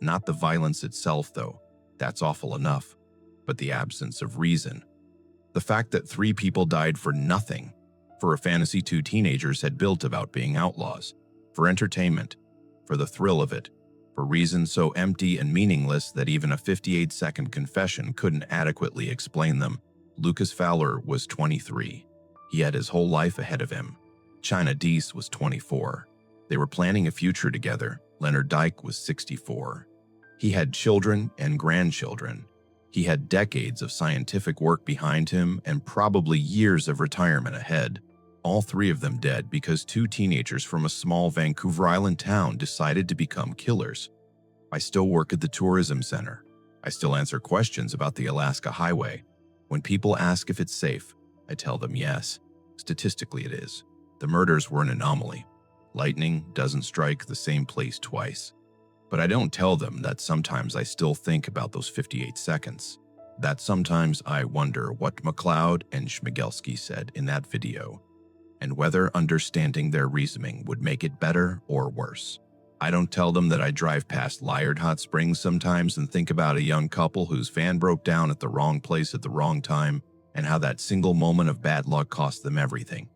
Not the violence itself, though. That's awful enough. But the absence of reason. The fact that 3 people died for nothing, for a fantasy 2 teenagers had built about being outlaws, for entertainment, for the thrill of it, for reasons so empty and meaningless that even a 58-second confession couldn't adequately explain them. Lucas Fowler was 23. He had his whole life ahead of him. China Deese was 24. They were planning a future together. Leonard Dyke was 64. He had children and grandchildren. He had decades of scientific work behind him and probably years of retirement ahead. All 3 of them dead because 2 teenagers from a small Vancouver Island town decided to become killers. I still work at the tourism center. I still answer questions about the Alaska Highway. When people ask if it's safe, I tell them yes. Statistically, it is. The murders were an anomaly. Lightning doesn't strike the same place twice. But I don't tell them that sometimes I still think about those 58 seconds. That sometimes I wonder what McLeod and Schmigelski said in that video, and whether understanding their reasoning would make it better or worse. I don't tell them that I drive past Liard Hot Springs sometimes and think about a young couple whose van broke down at the wrong place at the wrong time, and how that single moment of bad luck cost them everything.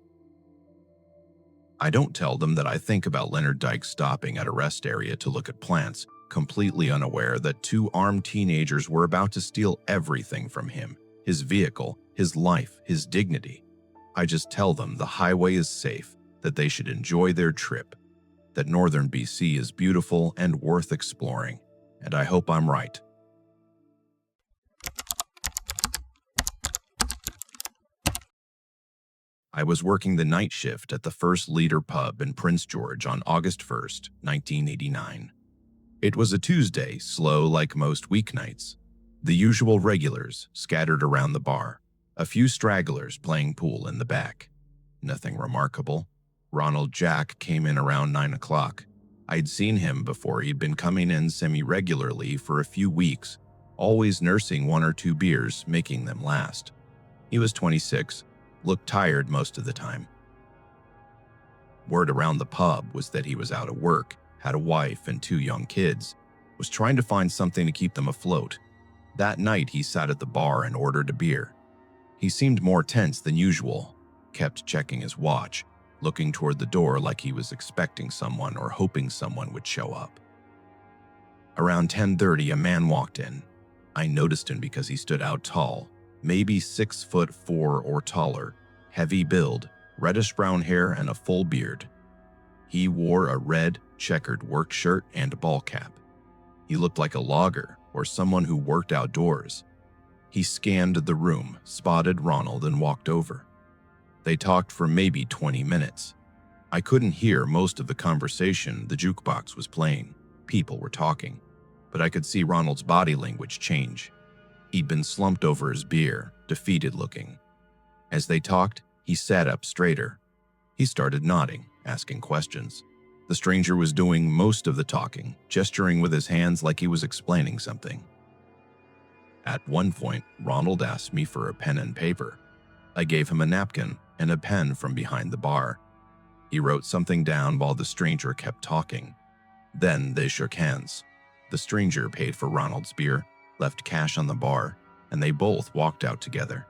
I don't tell them that I think about Leonard Dyke stopping at a rest area to look at plants, completely unaware that 2 armed teenagers were about to steal everything from him, his vehicle, his life, his dignity. I just tell them the highway is safe, that they should enjoy their trip, that northern BC is beautiful and worth exploring, and I hope I'm right. I was working the night shift at the First Leader Pub in Prince George on August 1st, 1989. It was a Tuesday, slow like most weeknights. The usual regulars scattered around the bar, a few stragglers playing pool in the back. Nothing remarkable. Ronald Jack came in around 9 o'clock. I'd seen him before. He'd been coming in semi-regularly for a few weeks, always nursing 1 or 2 beers, making them last. He was 26. Looked tired most of the time. Word around the pub was that he was out of work, had a wife and 2 young kids, was trying to find something to keep them afloat. That night he sat at the bar and ordered a beer. He seemed more tense than usual, kept checking his watch, looking toward the door like he was expecting someone or hoping someone would show up. Around 10:30 a man walked in. I noticed him because he stood out tall, maybe 6'4" or taller, heavy build, reddish-brown hair, and a full beard. He wore a red, checkered work shirt and a ball cap. He looked like a logger or someone who worked outdoors. He scanned the room, spotted Ronald, and walked over. They talked for maybe 20 minutes. I couldn't hear most of the conversation. The jukebox was playing. People were talking. But I could see Ronald's body language change. He'd been slumped over his beer, defeated looking. As they talked, he sat up straighter. He started nodding, asking questions. The stranger was doing most of the talking, gesturing with his hands like he was explaining something. At one point, Ronald asked me for a pen and paper. I gave him a napkin and a pen from behind the bar. He wrote something down while the stranger kept talking. Then they shook hands. The stranger paid for Ronald's beer, left cash on the bar, and they both walked out together.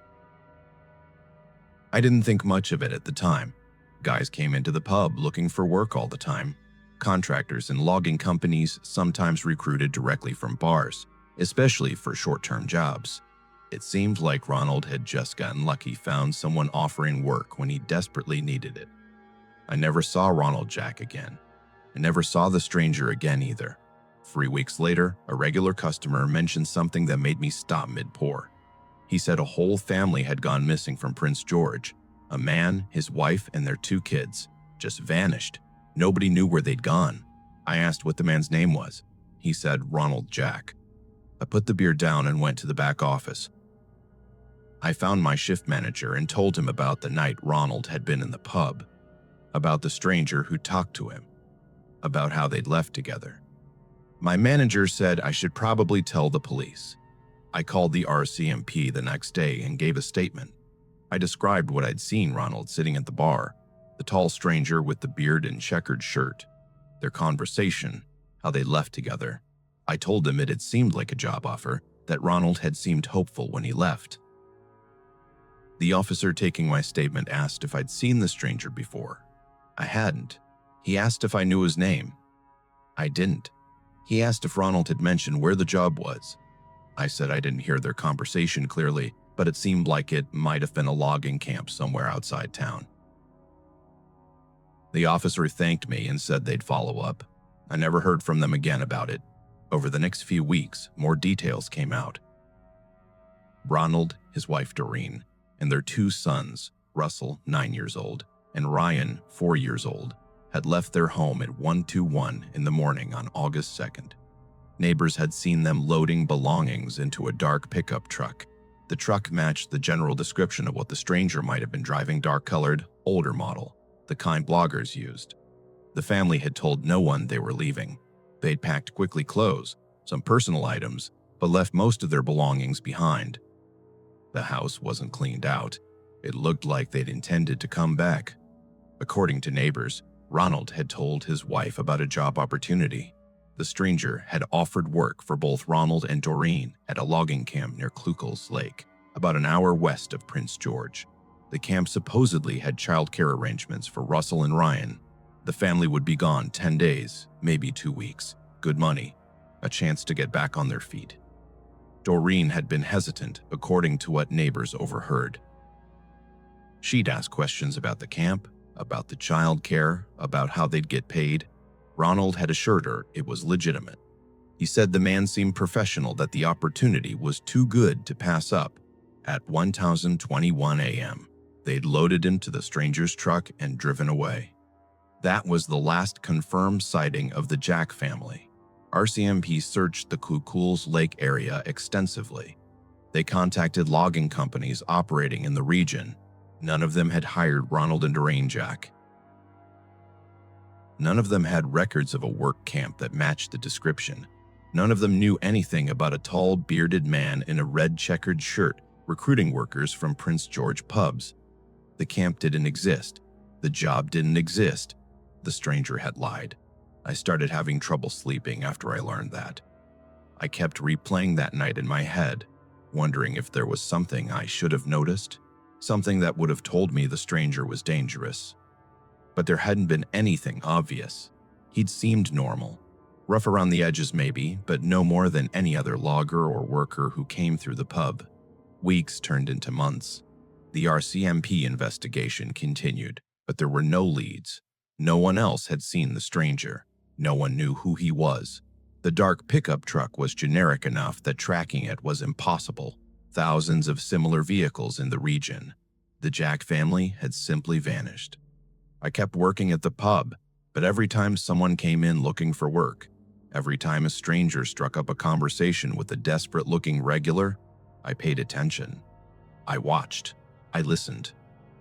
I didn't think much of it at the time. Guys came into the pub looking for work all the time. Contractors and logging companies sometimes recruited directly from bars, especially for short-term jobs. It seemed like Ronald had just gotten lucky, found someone offering work when he desperately needed it. I never saw Ronald Jack again. I never saw the stranger again either. 3 weeks later, a regular customer mentioned something that made me stop mid-pour. He said a whole family had gone missing from Prince George. A man, his wife, and their 2 kids just vanished. Nobody knew where they'd gone. I asked what the man's name was. He said Ronald Jack. I put the beer down and went to the back office. I found my shift manager and told him about the night Ronald had been in the pub, about the stranger who talked to him, about how they'd left together. My manager said I should probably tell the police. I called the RCMP the next day and gave a statement. I described what I'd seen Ronald sitting at the bar, the tall stranger with the beard and checkered shirt, their conversation, how they left together. I told him it had seemed like a job offer, that Ronald had seemed hopeful when he left. The officer taking my statement asked if I'd seen the stranger before. I hadn't. He asked if I knew his name. I didn't. He asked if Ronald had mentioned where the job was. I said I didn't hear their conversation clearly, but it seemed like it might have been a logging camp somewhere outside town. The officer thanked me and said they'd follow up. I never heard from them again about it. Over the next few weeks, more details came out. Ronald, his wife Doreen, and their 2 sons, Russell, 9 years old, and Ryan, 4 years old, had left their home at 1:21 in the morning on August 2nd. Neighbors had seen them loading belongings into a dark pickup truck. The truck matched the general description of what the stranger might have been driving, dark-colored, older model, the kind bloggers used. The family had told no one they were leaving. They'd packed quickly clothes, some personal items, but left most of their belongings behind. The house wasn't cleaned out. It looked like they'd intended to come back. According to neighbors, Ronald had told his wife about a job opportunity. The stranger had offered work for both Ronald and Doreen at a logging camp near Klukel's Lake, about an hour west of Prince George. The camp supposedly had childcare arrangements for Russell and Ryan. The family would be gone 10 days, maybe 2 weeks. Good money, a chance to get back on their feet. Doreen had been hesitant, according to what neighbors overheard. She'd ask questions about the camp, about the childcare, about how they'd get paid. Ronald had assured her it was legitimate. He said the man seemed professional, that the opportunity was too good to pass up. At 1:21 a.m., they'd loaded into the stranger's truck and driven away. That was the last confirmed sighting of the Jack family. RCMP searched the Klukel's Lake area extensively. They contacted logging companies operating in the region. None of them had hired Ronald and Doreen Jack. None of them had records of a work camp that matched the description. None of them knew anything about a tall, bearded man in a red checkered shirt recruiting workers from Prince George pubs. The camp didn't exist. The job didn't exist. The stranger had lied. I started having trouble sleeping after I learned that. I kept replaying that night in my head, wondering if there was something I should have noticed, something that would have told me the stranger was dangerous. But there hadn't been anything obvious. He'd seemed normal. Rough around the edges maybe, but no more than any other logger or worker who came through the pub. Weeks turned into months. The RCMP investigation continued, but there were no leads. No one else had seen the stranger. No one knew who he was. The dark pickup truck was generic enough that tracking it was impossible. Thousands of similar vehicles in the region. The Jack family had simply vanished. I kept working at the pub, but every time someone came in looking for work, every time a stranger struck up a conversation with a desperate-looking regular, I paid attention. I watched. I listened.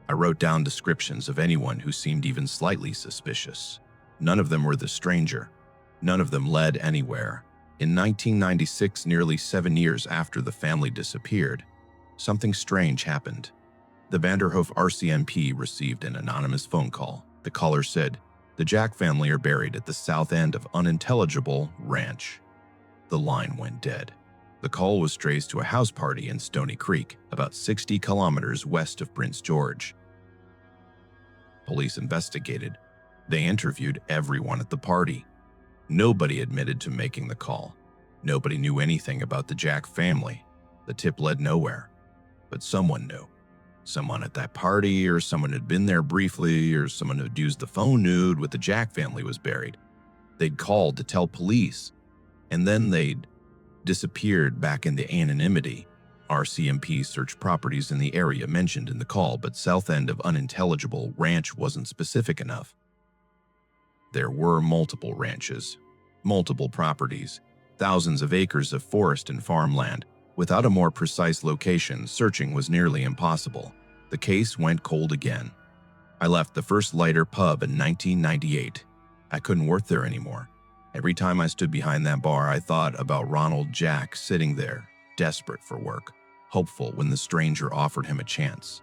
I wrote down descriptions of anyone who seemed even slightly suspicious. None of them were the stranger. None of them led anywhere. In 1996, nearly 7 years after the family disappeared, something strange happened. The Vanderhoof RCMP received an anonymous phone call. The caller said, "The Jack family are buried at the south end of unintelligible ranch." The line went dead. The call was traced to a house party in Stony Creek, about 60 kilometers west of Prince George. Police investigated. They interviewed everyone at the party. Nobody admitted to making the call. Nobody knew anything about the Jack family. The tip led nowhere. But someone knew. Someone at that party, or someone had been there briefly, or someone who'd used the phone knew what the Jack family was buried. They'd called to tell police, and then they'd disappeared back into anonymity. RCMP searched properties in the area mentioned in the call, but south end of unintelligible ranch wasn't specific enough. There were multiple ranches, multiple properties, thousands of acres of forest and farmland. Without a more precise location, searching was nearly impossible. The case went cold again. I left the First Lighter pub in 1998. I couldn't work there anymore. Every time I stood behind that bar, I thought about Ronald Jack sitting there, desperate for work, hopeful when the stranger offered him a chance.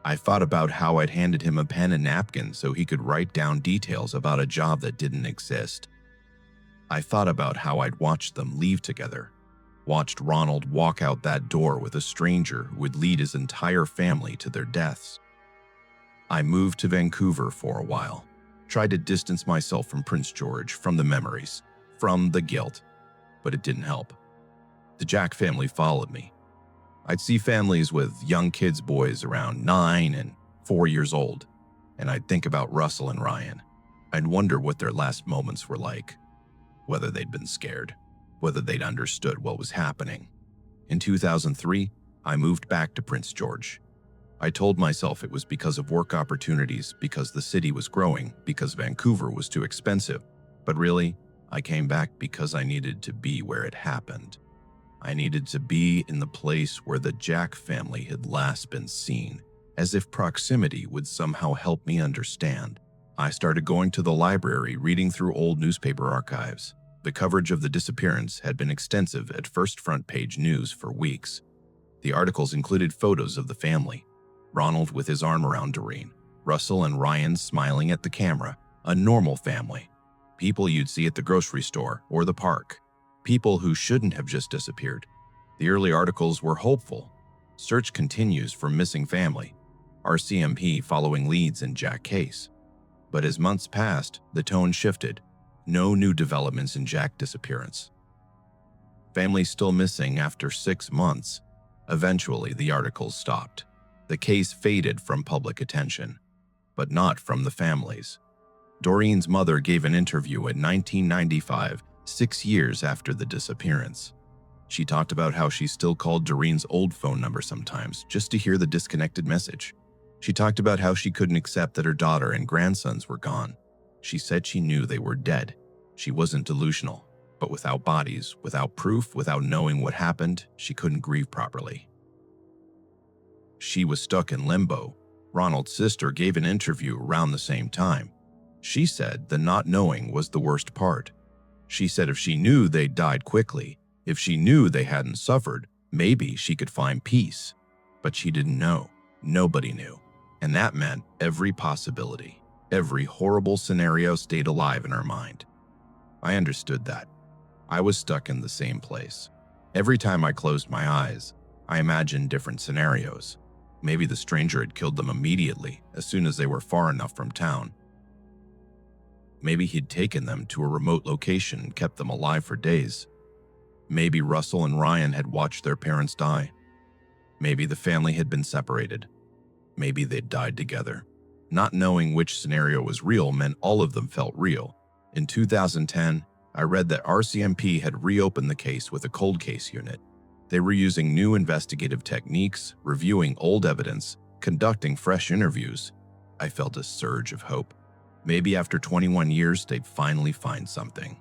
I thought about how I'd handed him a pen and napkin so he could write down details about a job that didn't exist. I thought about how I'd watched them leave together, watched Ronald walk out that door with a stranger who would lead his entire family to their deaths. I moved to Vancouver for a while, tried to distance myself from Prince George, from the memories, from the guilt, but it didn't help. The Jack family followed me. I'd see families with young kids, boys around 9 and 4 years old, and I'd think about Russell and Ryan. I'd wonder what their last moments were like, whether they'd been scared, whether they'd understood what was happening. In 2003, I moved back to Prince George. I told myself it was because of work opportunities, because the city was growing, because Vancouver was too expensive. But really, I came back because I needed to be where it happened. I needed to be in the place where the Jack family had last been seen, as if proximity would somehow help me understand. I started going to the library, reading through old newspaper archives. The coverage of the disappearance had been extensive at first front page news for weeks. The articles included photos of the family. Ronald with his arm around Doreen, Russell and Ryan smiling at the camera, a normal family. People you'd see at the grocery store or the park. People who shouldn't have just disappeared. The early articles were hopeful. Search continues for missing family. RCMP following leads in Jack case. But as months passed, the tone shifted. No new developments in Jack disappearance. Family still missing after 6 months. Eventually, the articles stopped. The case faded from public attention, but not from the families. Doreen's mother gave an interview in 1995, 6 years after the disappearance. She talked about how she still called Doreen's old phone number sometimes just to hear the disconnected message. She talked about how she couldn't accept that her daughter and grandsons were gone. She said she knew they were dead. She wasn't delusional, but without bodies, without proof, without knowing what happened, she couldn't grieve properly. She was stuck in limbo. Ronald's sister gave an interview around the same time. She said the not knowing was the worst part. She said if she knew they'd died quickly, if she knew they hadn't suffered, maybe she could find peace. But she didn't know. Nobody knew. And that meant every possibility, every horrible scenario stayed alive in her mind. I understood that. I was stuck in the same place. Every time I closed my eyes, I imagined different scenarios. Maybe the stranger had killed them immediately, as soon as they were far enough from town. Maybe he'd taken them to a remote location and kept them alive for days. Maybe Russell and Ryan had watched their parents die. Maybe the family had been separated. Maybe they'd died together. Not knowing which scenario was real meant all of them felt real. In 2010, I read that RCMP had reopened the case with a cold case unit. They were using new investigative techniques, reviewing old evidence, conducting fresh interviews. I felt a surge of hope. Maybe after 21 years, they'd finally find something.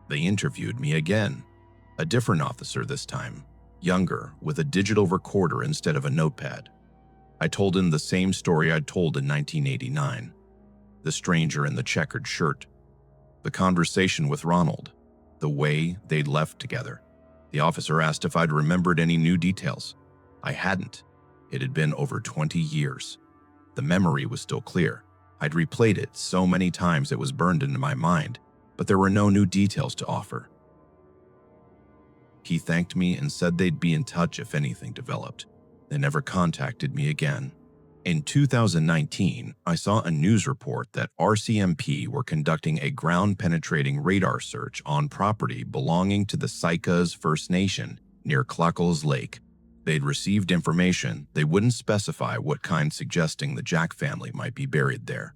They interviewed me again. A different officer this time, younger, with a digital recorder instead of a notepad. I told him the same story I'd told in 1989. The stranger in the checkered shirt. The conversation with Ronald. The way they'd left together. The officer asked if I'd remembered any new details. I hadn't. It had been over 20 years. The memory was still clear. I'd replayed it so many times it was burned into my mind, but there were no new details to offer. He thanked me and said they'd be in touch if anything developed. They never contacted me again. In 2019, I saw a news report that RCMP were conducting a ground-penetrating radar search on property belonging to the Saikas First Nation near Clackles Lake. They'd received information they wouldn't specify what kind, suggesting the Jack family might be buried there.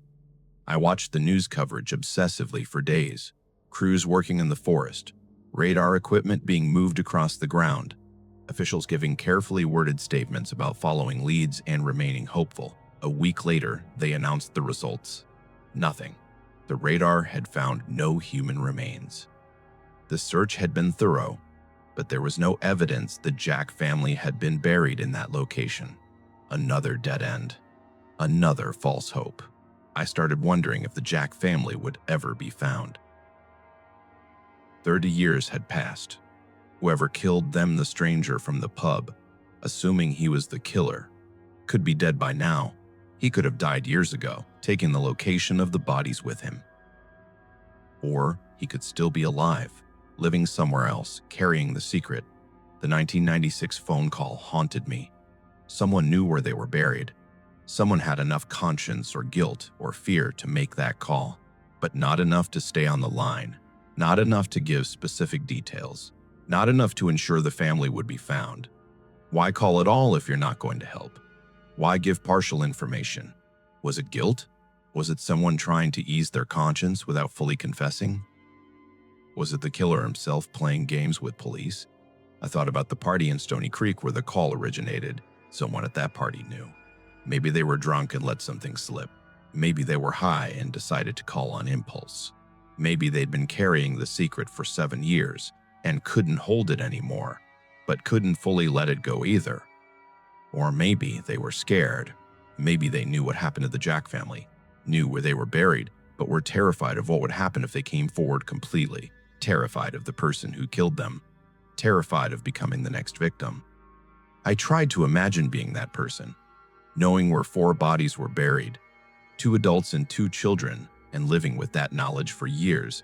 I watched the news coverage obsessively for days. Crews working in the forest, radar equipment being moved across the ground, officials giving carefully worded statements about following leads and remaining hopeful. A week later, they announced the results. Nothing. The radar had found no human remains. The search had been thorough, but there was no evidence the Jack family had been buried in that location. Another dead end. Another false hope. I started wondering if the Jack family would ever be found. 30 years had passed. Whoever killed them, the stranger from the pub, assuming he was the killer, could be dead by now. He could have died years ago, taking the location of the bodies with him. Or he could still be alive, living somewhere else, carrying the secret. The 1996 phone call haunted me. Someone knew where they were buried. Someone had enough conscience or guilt or fear to make that call, but not enough to stay on the line, not enough to give specific details, not enough to ensure the family would be found. Why call at all if you're not going to help? Why give partial information? Was it guilt? Was it someone trying to ease their conscience without fully confessing? Was it the killer himself playing games with police? I thought about the party in Stony Creek where the call originated. Someone at that party knew. Maybe they were drunk and let something slip. Maybe they were high and decided to call on impulse. Maybe they'd been carrying the secret for 7 years and couldn't hold it anymore, but couldn't fully let it go either. Or maybe they were scared. Maybe they knew what happened to the Jack family, knew where they were buried, but were terrified of what would happen if they came forward completely, terrified of the person who killed them, terrified of becoming the next victim. I tried to imagine being that person, knowing where 4 bodies were buried, 2 adults and 2 children, and living with that knowledge for years,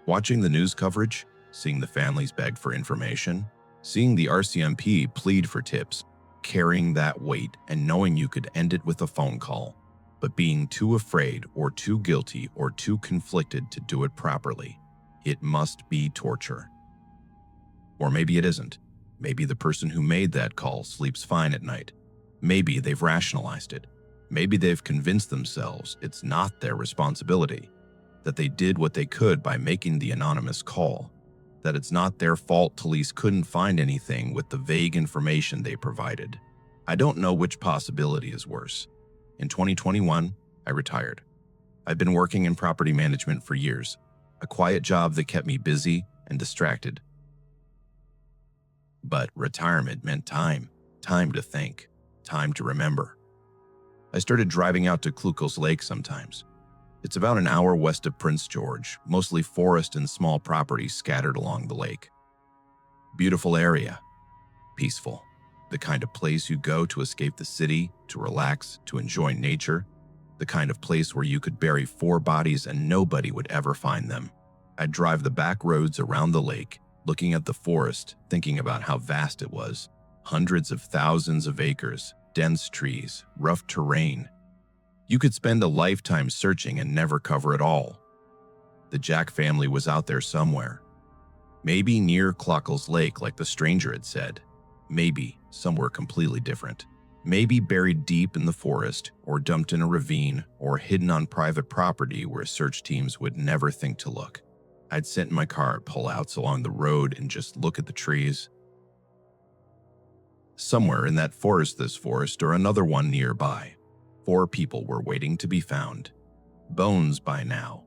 watching the news coverage, seeing the families beg for information, seeing the RCMP plead for tips, carrying that weight and knowing you could end it with a phone call, but being too afraid or too guilty or too conflicted to do it properly. It must be torture. Or maybe it isn't. Maybe the person who made that call sleeps fine at night. Maybe they've rationalized it. Maybe they've convinced themselves it's not their responsibility, that they did what they could by making the anonymous call, that it's not their fault police couldn't find anything with the vague information they provided. I don't know which possibility is worse. In 2021, I retired. I've been working in property management for years, a quiet job that kept me busy and distracted. But retirement meant time to think, time to remember. I started driving out to Klukel's Lake sometimes. It's about an hour west of Prince George, mostly forest and small properties scattered along the lake. Beautiful area, peaceful, the kind of place you go to escape the city, to relax, to enjoy nature, the kind of place where you could bury 4 bodies and nobody would ever find them. I'd drive the back roads around the lake, looking at the forest, thinking about how vast it was. Hundreds of thousands of acres, dense trees, rough terrain. You could spend a lifetime searching and never cover it all. The Jack family was out there somewhere. Maybe near Klukel's Lake, like the stranger had said. Maybe somewhere completely different. Maybe buried deep in the forest, or dumped in a ravine, or hidden on private property where search teams would never think to look. I'd sit in my car at pullouts along the road and just look at the trees. Somewhere in that forest, this forest, or another one nearby, 4 people were waiting to be found. Bones by now.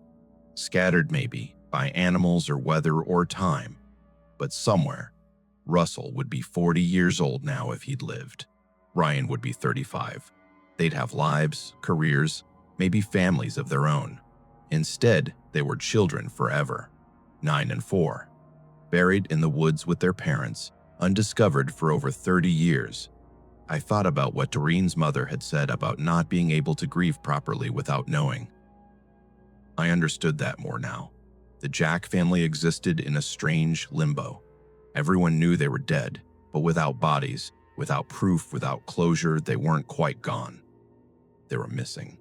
Scattered maybe by animals or weather or time. But somewhere, Russell would be 40 years old now if he'd lived. Ryan would be 35. They'd have lives, careers, maybe families of their own. Instead, they were children forever. 9 and 4. Buried in the woods with their parents, undiscovered for over 30 years. I thought about what Doreen's mother had said about not being able to grieve properly without knowing. I understood that more now. The Jack family existed in a strange limbo. Everyone knew they were dead, but without bodies, without proof, without closure, they weren't quite gone. They were missing.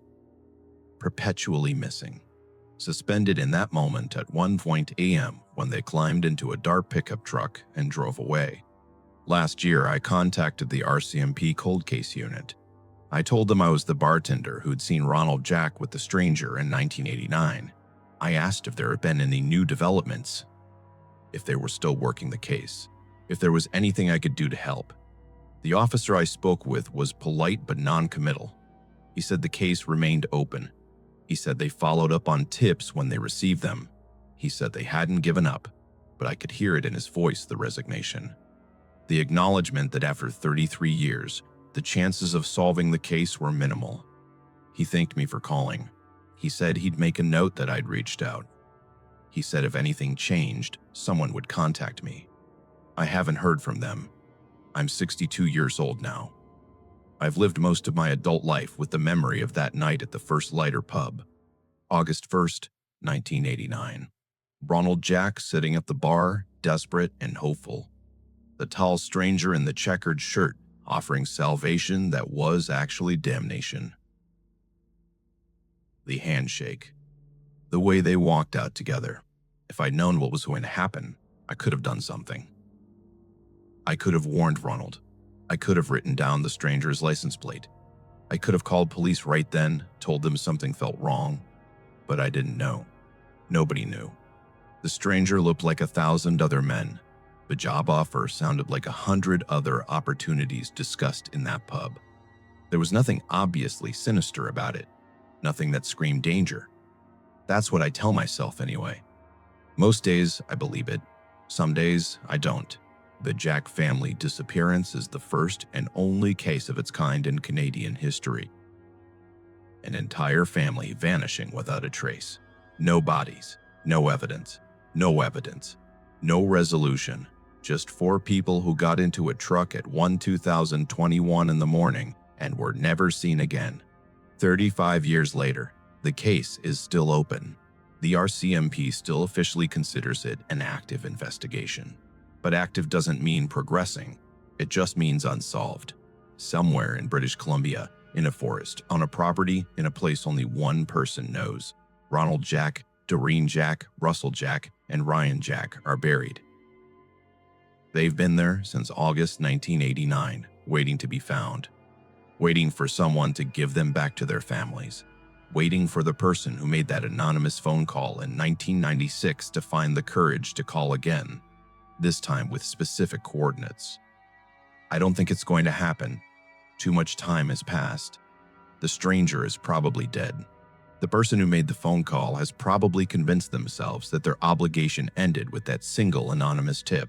Perpetually missing. Suspended in that moment at 1:00 a.m. when they climbed into a dark pickup truck and drove away. Last year, I contacted the RCMP cold case unit. I told them I was the bartender who'd seen Ronald Jack with the stranger in 1989. I asked if there had been any new developments, if they were still working the case, if there was anything I could do to help. The officer I spoke with was polite but non-committal. He said the case remained open. He said they followed up on tips when they received them. He said they hadn't given up, but I could hear it in his voice, the resignation. The acknowledgement that after 33 years, the chances of solving the case were minimal. He thanked me for calling. He said he'd make a note that I'd reached out. He said if anything changed, someone would contact me. I haven't heard from them. I'm 62 years old now. I've lived most of my adult life with the memory of that night at the First Lighter pub, August 1st, 1989. Ronald Jack sitting at the bar, desperate and hopeful. The tall stranger in the checkered shirt offering salvation that was actually damnation. The handshake. The way they walked out together. If I'd known what was going to happen, I could have done something. I could have warned Ronald. I could have written down the stranger's license plate. I could have called police right then, told them something felt wrong. But I didn't know. Nobody knew. The stranger looked like 1,000 other men. The job offer sounded like 100 other opportunities discussed in that pub. There was nothing obviously sinister about it. Nothing that screamed danger. That's what I tell myself anyway. Most days, I believe it. Some days, I don't. The Jack family disappearance is the first and only case of its kind in Canadian history. An entire family vanishing without a trace. No bodies, no evidence, no resolution. Just 4 people who got into a truck at 1:2021 in the morning and were never seen again. 35 years later, the case is still open. The RCMP still officially considers it an active investigation. But active doesn't mean progressing. It just means unsolved. Somewhere in British Columbia, in a forest, on a property, in a place only one person knows. Ronald Jack, Doreen Jack, Russell Jack, and Ryan Jack are buried. They've been there since August 1989, waiting to be found. Waiting for someone to give them back to their families. Waiting for the person who made that anonymous phone call in 1996 to find the courage to call again. This time with specific coordinates. I don't think it's going to happen. Too much time has passed. The stranger is probably dead. The person who made the phone call has probably convinced themselves that their obligation ended with that single anonymous tip.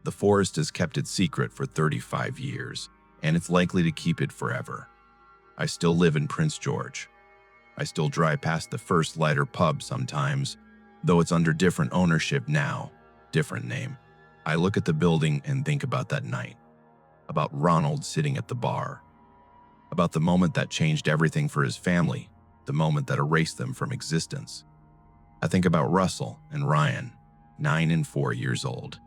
The forest has kept it secret for 35 years, and it's likely to keep it forever. I still live in Prince George. I still drive past the First Lighter pub sometimes, though it's under different ownership now. Different name. I look at the building and think about that night. About Ronald sitting at the bar. About the moment that changed everything for his family, the moment that erased them from existence. I think about Russell and Ryan, 9 and 4 years old.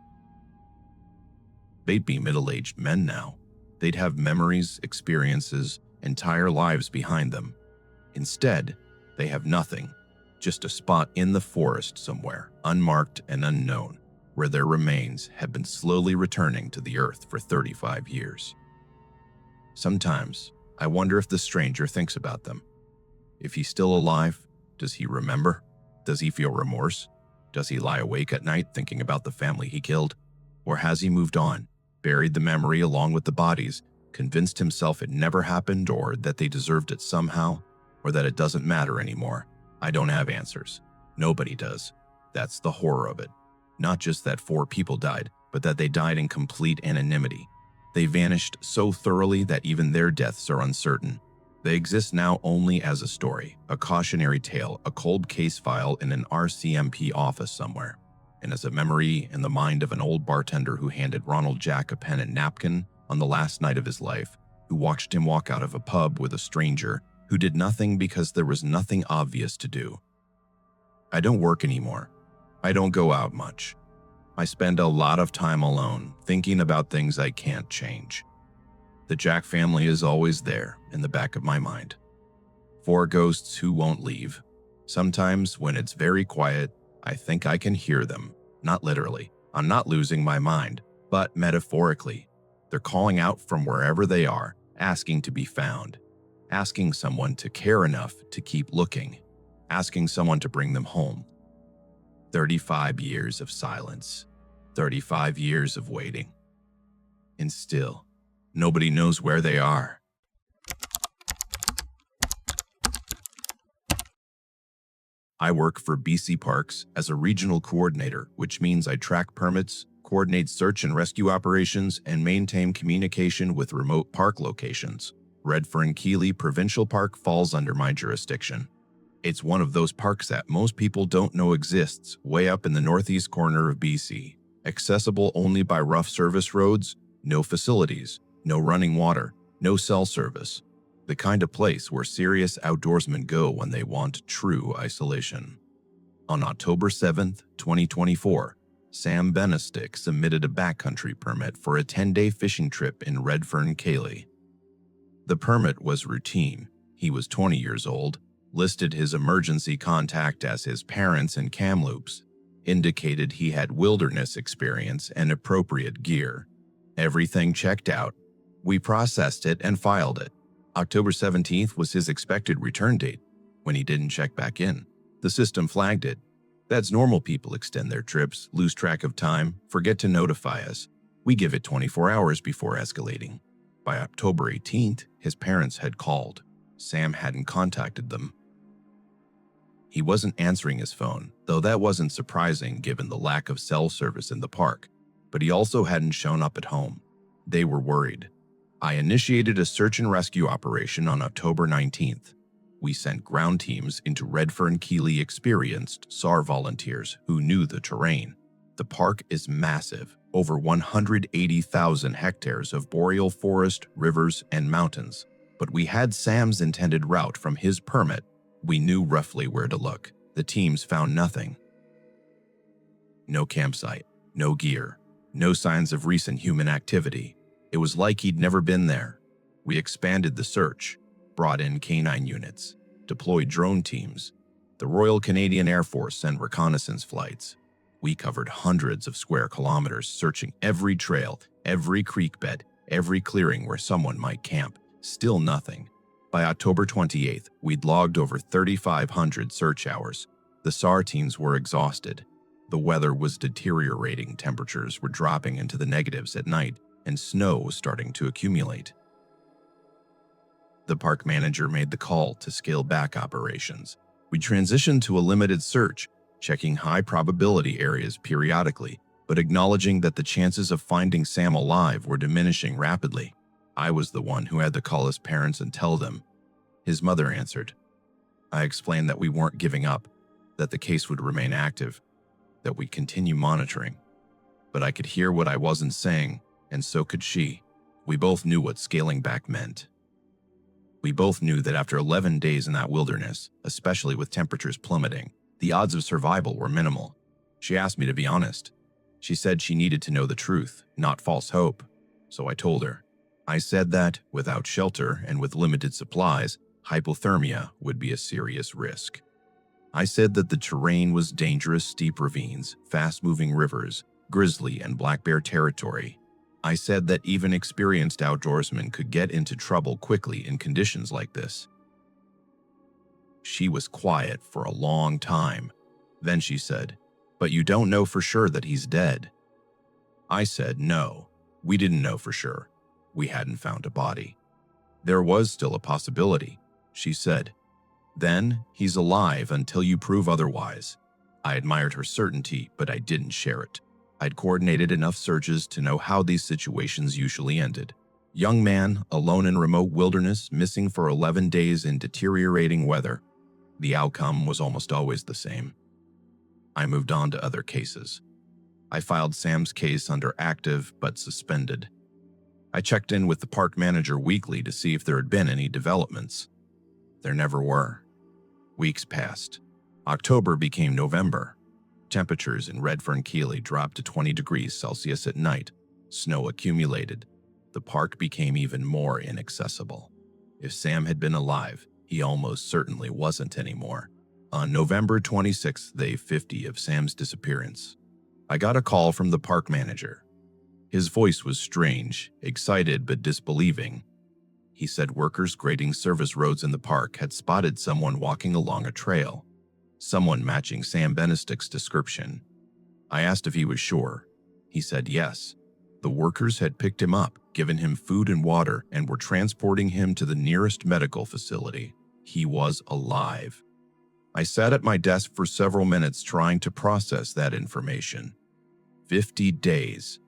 They'd be middle-aged men now. They'd have memories, experiences, entire lives behind them. Instead, they have nothing, just a spot in the forest somewhere, unmarked and unknown, where their remains have been slowly returning to the earth for 35 years. Sometimes, I wonder if the stranger thinks about them. If he's still alive, does he remember? Does he feel remorse? Does he lie awake at night thinking about the family he killed? Or has he moved on, buried the memory along with the bodies, convinced himself it never happened or that they deserved it somehow, or that it doesn't matter anymore? I don't have answers. Nobody does. That's the horror of it. Not just that 4 people died, but that they died in complete anonymity. They vanished so thoroughly that even their deaths are uncertain. They exist now only as a story, a cautionary tale, a cold case file in an RCMP office somewhere, and as a memory in the mind of an old bartender who handed Ronald Jack a pen and napkin on the last night of his life, who watched him walk out of a pub with a stranger who did nothing because there was nothing obvious to do. I don't work anymore. I don't go out much. I spend a lot of time alone, thinking about things I can't change. The Jack family is always there, in the back of my mind. 4 ghosts who won't leave. Sometimes, when it's very quiet, I think I can hear them. Not literally. I'm not losing my mind, but metaphorically. They're calling out from wherever they are, asking to be found. Asking someone to care enough to keep looking. Asking someone to bring them home. 35 years of silence, 35 years of waiting. And still, nobody knows where they are. I work for BC Parks as a regional coordinator, which means I track permits, coordinate search and rescue operations, and maintain communication with remote park locations. Redfern-Keeley Provincial Park falls under my jurisdiction. It's one of those parks that most people don't know exists way up in the northeast corner of BC. accessible only by rough service roads, no facilities, no running water, no cell service. The kind of place where serious outdoorsmen go when they want true isolation. On October 7, 2024, Sam Benastick submitted a backcountry permit for a 10-day fishing trip in Redfern Cayley. The permit was routine. He was 20 years old, listed his emergency contact as his parents in Kamloops, indicated he had wilderness experience and appropriate gear. Everything checked out. We processed it and filed it. October 17th was his expected return date. When he didn't check back in, the system flagged it. That's normal. People extend their trips, lose track of time, forget to notify us. We give it 24 hours before escalating. By October 18th, his parents had called. Sam hadn't contacted them. He wasn't answering his phone, though that wasn't surprising given the lack of cell service in the park, but he also hadn't shown up at home. They were worried. I initiated a search and rescue operation on October 19th. We sent ground teams into Redfern Cayley, experienced SAR volunteers who knew the terrain. The park is massive, over 180,000 hectares of boreal forest, rivers, and mountains. But we had Sam's intended route from his permit. We knew roughly where to look. The teams found nothing. No campsite, no gear, no signs of recent human activity. It was like he'd never been there. We expanded the search, brought in canine units, deployed drone teams. The Royal Canadian Air Force sent reconnaissance flights. We covered hundreds of square kilometers, searching every trail, every creek bed, every clearing where someone might camp. Still nothing. By October 28th, we'd logged over 3,500 search hours. The SAR teams were exhausted. The weather was deteriorating. Temperatures were dropping into the negatives at night, and snow was starting to accumulate. The park manager made the call to scale back operations. We transitioned to a limited search, checking high-probability areas periodically, but acknowledging that the chances of finding Sam alive were diminishing rapidly. I was the one who had to call his parents and tell them. His mother answered. I explained that we weren't giving up, that the case would remain active, that we'd continue monitoring. But I could hear what I wasn't saying, and so could she. We both knew what scaling back meant. We both knew that after 11 days in that wilderness, especially with temperatures plummeting, the odds of survival were minimal. She asked me to be honest. She said she needed to know the truth, not false hope. So I told her. I said that, without shelter and with limited supplies, hypothermia would be a serious risk. I said that the terrain was dangerous, steep ravines, fast-moving rivers, grizzly and black bear territory. I said that even experienced outdoorsmen could get into trouble quickly in conditions like this. She was quiet for a long time. Then she said, "But you don't know for sure that he's dead." I said, "No, we didn't know for sure. We hadn't found a body." "There was still a possibility," she said. "Then he's alive until you prove otherwise." I admired her certainty, but I didn't share it. I'd coordinated enough searches to know how these situations usually ended. Young man, alone in remote wilderness, missing for 11 days in deteriorating weather. The outcome was almost always the same. I moved on to other cases. I filed Sam's case under active but suspended. I checked in with the park manager weekly to see if there had been any developments. There never were. Weeks passed. October became November. Temperatures in Redfern Cayley dropped to 20 degrees Celsius at night. Snow accumulated. The park became even more inaccessible. If Sam had been alive, he almost certainly wasn't anymore. On November 26th, day 50 of Sam's disappearance, I got a call from the park manager. His voice was strange, excited but disbelieving. He said workers grading service roads in the park had spotted someone walking along a trail. Someone matching Sam Benastick's description. I asked if he was sure. He said yes. The workers had picked him up, given him food and water, and were transporting him to the nearest medical facility. He was alive. I sat at my desk for several minutes trying to process that information. 50 days.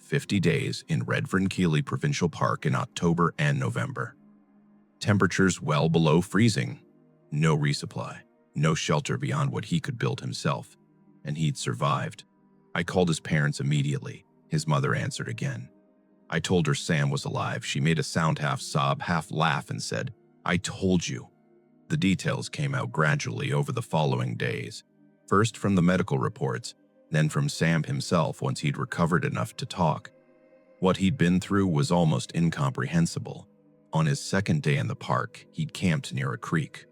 50 days in Redfern Cayley Provincial Park in October and November. Temperatures well below freezing. No resupply. No shelter beyond what he could build himself, and he'd survived. I called his parents immediately. His mother answered again. I told her Sam was alive. She made a sound half sob, half laugh and said, "I told you." The details came out gradually over the following days, first from the medical reports, then from Sam himself once he'd recovered enough to talk. What he'd been through was almost incomprehensible. On his second day in the park, he'd camped near a creek.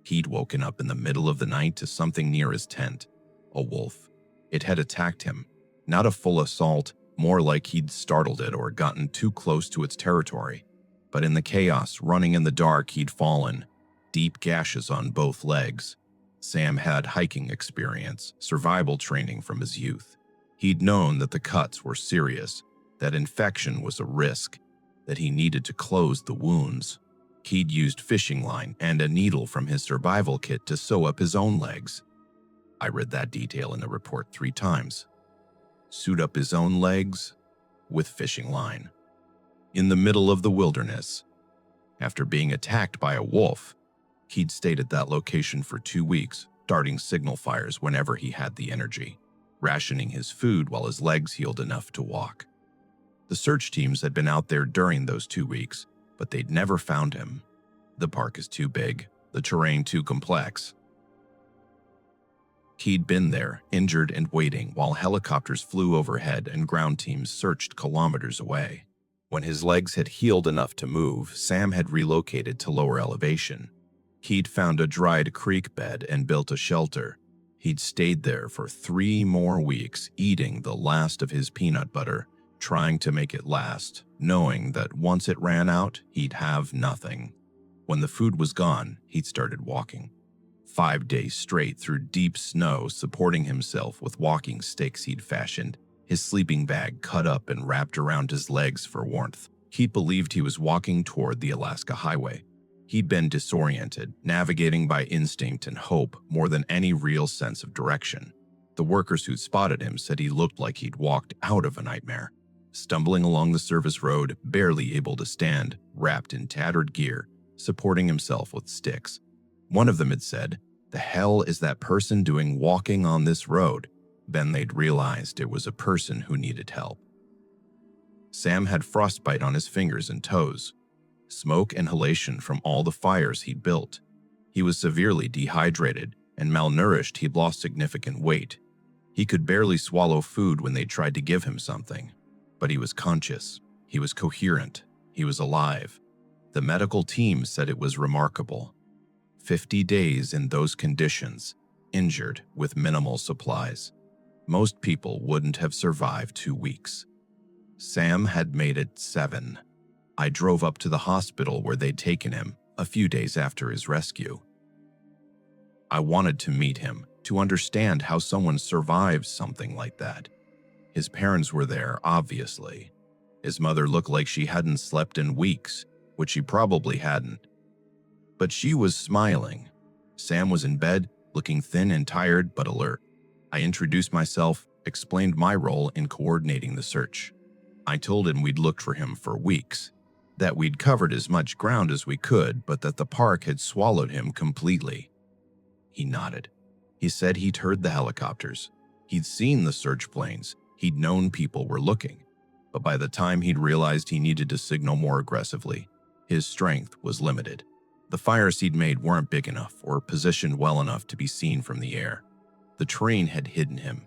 He'd woken up in the middle of the night to something near his tent, a wolf. It had attacked him, not a full assault, more like he'd startled it or gotten too close to its territory. But in the chaos, running in the dark, he'd fallen, deep gashes on both legs. Sam had hiking experience, survival training from his youth. He'd known that the cuts were serious, that infection was a risk, that he needed to close the wounds. He'd used fishing line and a needle from his survival kit to sew up his own legs. I read that detail in the report 3 times. Sewed up his own legs with fishing line. In the middle of the wilderness. After being attacked by a wolf, he'd stayed at that location for 2 weeks, darting signal fires whenever he had the energy, rationing his food while his legs healed enough to walk. The search teams had been out there during those 2 weeks, but they'd never found him. The park is too big, the terrain too complex. He'd been there, injured and waiting, while helicopters flew overhead and ground teams searched kilometers away. When his legs had healed enough to move, Sam had relocated to lower elevation. He'd found a dried creek bed and built a shelter. He'd stayed there for 3 more weeks, eating the last of his peanut butter, trying to make it last, knowing that once it ran out, he'd have nothing. When the food was gone, he'd started walking. 5 days straight through deep snow, supporting himself with walking sticks he'd fashioned, his sleeping bag cut up and wrapped around his legs for warmth. He believed he was walking toward the Alaska Highway. He'd been disoriented, navigating by instinct and hope more than any real sense of direction. The workers who'd spotted him said he looked like he'd walked out of a nightmare, stumbling along the service road, barely able to stand, wrapped in tattered gear, supporting himself with sticks. One of them had said, "The hell is that person doing walking on this road?" Then they'd realized it was a person who needed help. Sam had frostbite on his fingers and toes, smoke inhalation from all the fires he'd built. He was severely dehydrated and malnourished. He'd lost significant weight. He could barely swallow food when they tried to give him something. But he was conscious. He was coherent. He was alive. The medical team said it was remarkable. 50 days in those conditions, injured with minimal supplies. Most people wouldn't have survived 2 weeks. Sam had made it 7. I drove up to the hospital where they'd taken him a few days after his rescue. I wanted to meet him, to understand how someone survives something like that. His parents were there, obviously. His mother looked like she hadn't slept in weeks, which she probably hadn't. But she was smiling. Sam was in bed, looking thin and tired but alert. I introduced myself, explained my role in coordinating the search. I told him we'd looked for him for weeks, that we'd covered as much ground as we could, but that the park had swallowed him completely. He nodded. He said he'd heard the helicopters. He'd seen the search planes. He'd known people were looking. But by the time he'd realized he needed to signal more aggressively, his strength was limited. The fires he'd made weren't big enough or positioned well enough to be seen from the air. The terrain had hidden him.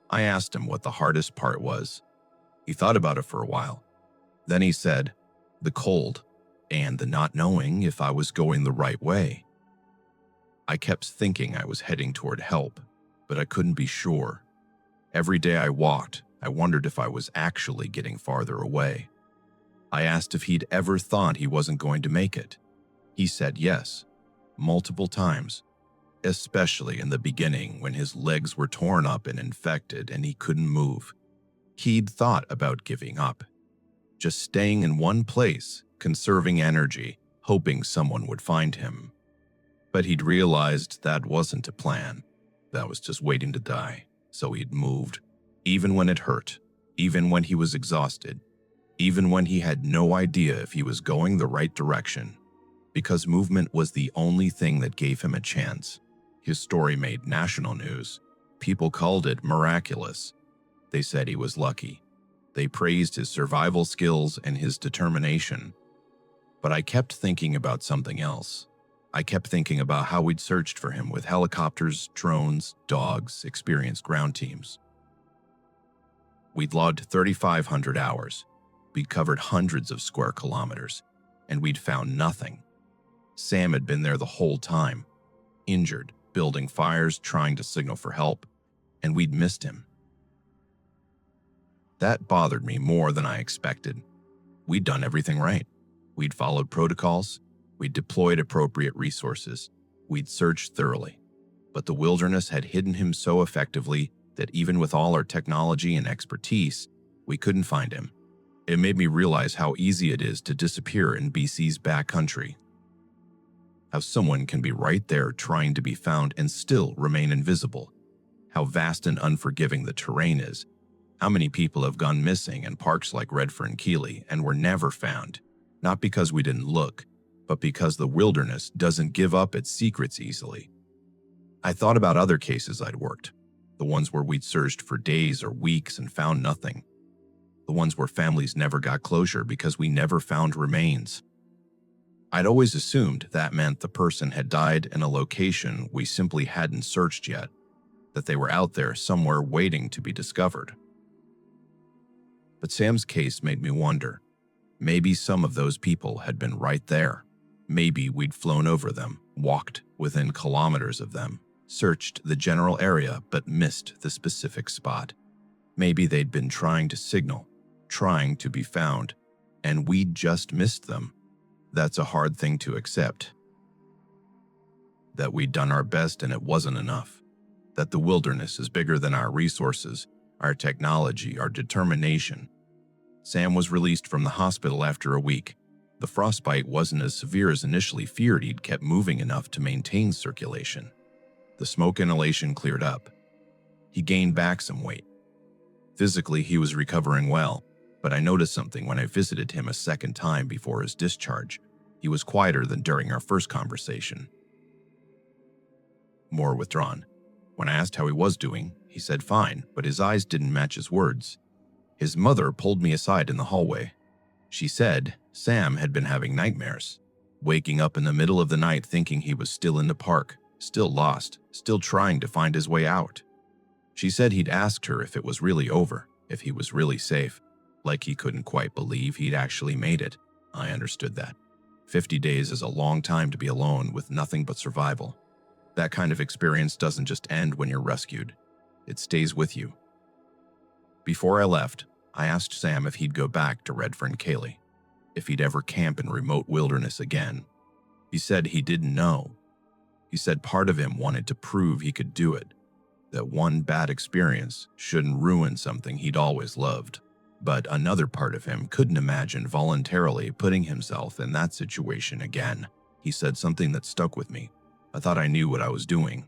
I asked him what the hardest part was. He thought about it for a while. Then he said, "The cold, and the not knowing if I was going the right way." I kept thinking I was heading toward help, but I couldn't be sure. Every day I walked, I wondered if I was actually getting farther away. I asked if he'd ever thought he wasn't going to make it. He said yes, multiple times, especially in the beginning when his legs were torn up and infected and he couldn't move. He'd thought about giving up, just staying in one place, conserving energy, hoping someone would find him. But he'd realized that wasn't a plan. That was just waiting to die. So he'd moved, even when it hurt, even when he was exhausted, even when he had no idea if he was going the right direction. Because movement was the only thing that gave him a chance. His story made national news. People called it miraculous. They said he was lucky. They praised his survival skills and his determination. But I kept thinking about something else. I kept thinking about how we'd searched for him with helicopters, drones, dogs, experienced ground teams. We'd logged 3,500 hours. We'd covered hundreds of square kilometers, and we'd found nothing. Sam had been there the whole time, injured, building fires, trying to signal for help, and we'd missed him. That bothered me more than I expected. We'd done everything right. We'd followed protocols. We'd deployed appropriate resources. We'd searched thoroughly. But the wilderness had hidden him so effectively that even with all our technology and expertise, we couldn't find him. It made me realize how easy it is to disappear in BC's backcountry. How someone can be right there trying to be found and still remain invisible. How vast and unforgiving the terrain is. How many people have gone missing in parks like Redfern Keeley and were never found, not because we didn't look, but because the wilderness doesn't give up its secrets easily. I thought about other cases I'd worked, the ones where we'd searched for days or weeks and found nothing, the ones where families never got closure because we never found remains. I'd always assumed that meant the person had died in a location we simply hadn't searched yet, that they were out there somewhere waiting to be discovered. But Sam's case made me wonder. Maybe some of those people had been right there. Maybe we'd flown over them, walked within kilometers of them, searched the general area but missed the specific spot. Maybe they'd been trying to signal, trying to be found, and we'd just missed them. That's a hard thing to accept. That we'd done our best and it wasn't enough. That the wilderness is bigger than our resources, our technology, our determination. Sam was released from the hospital after a week. The frostbite wasn't as severe as initially feared. He'd kept moving enough to maintain circulation. The smoke inhalation cleared up. He gained back some weight. Physically, he was recovering well, but I noticed something when I visited him a second time before his discharge. He was quieter than during our first conversation. More withdrawn. When I asked how he was doing, he said fine, but his eyes didn't match his words. His mother pulled me aside in the hallway. She said Sam had been having nightmares, waking up in the middle of the night thinking he was still in the park, still lost, still trying to find his way out. She said he'd asked her if it was really over, if he was really safe, like he couldn't quite believe he'd actually made it. I understood that. 50 days is a long time to be alone with nothing but survival. That kind of experience doesn't just end when you're rescued. It stays with you. Before I left, I asked Sam if he'd go back to Redfern Keeley, if he'd ever camp in remote wilderness again. He said he didn't know. He said part of him wanted to prove he could do it, that one bad experience shouldn't ruin something he'd always loved. But another part of him couldn't imagine voluntarily putting himself in that situation again. He said something that stuck with me. I thought I knew what I was doing.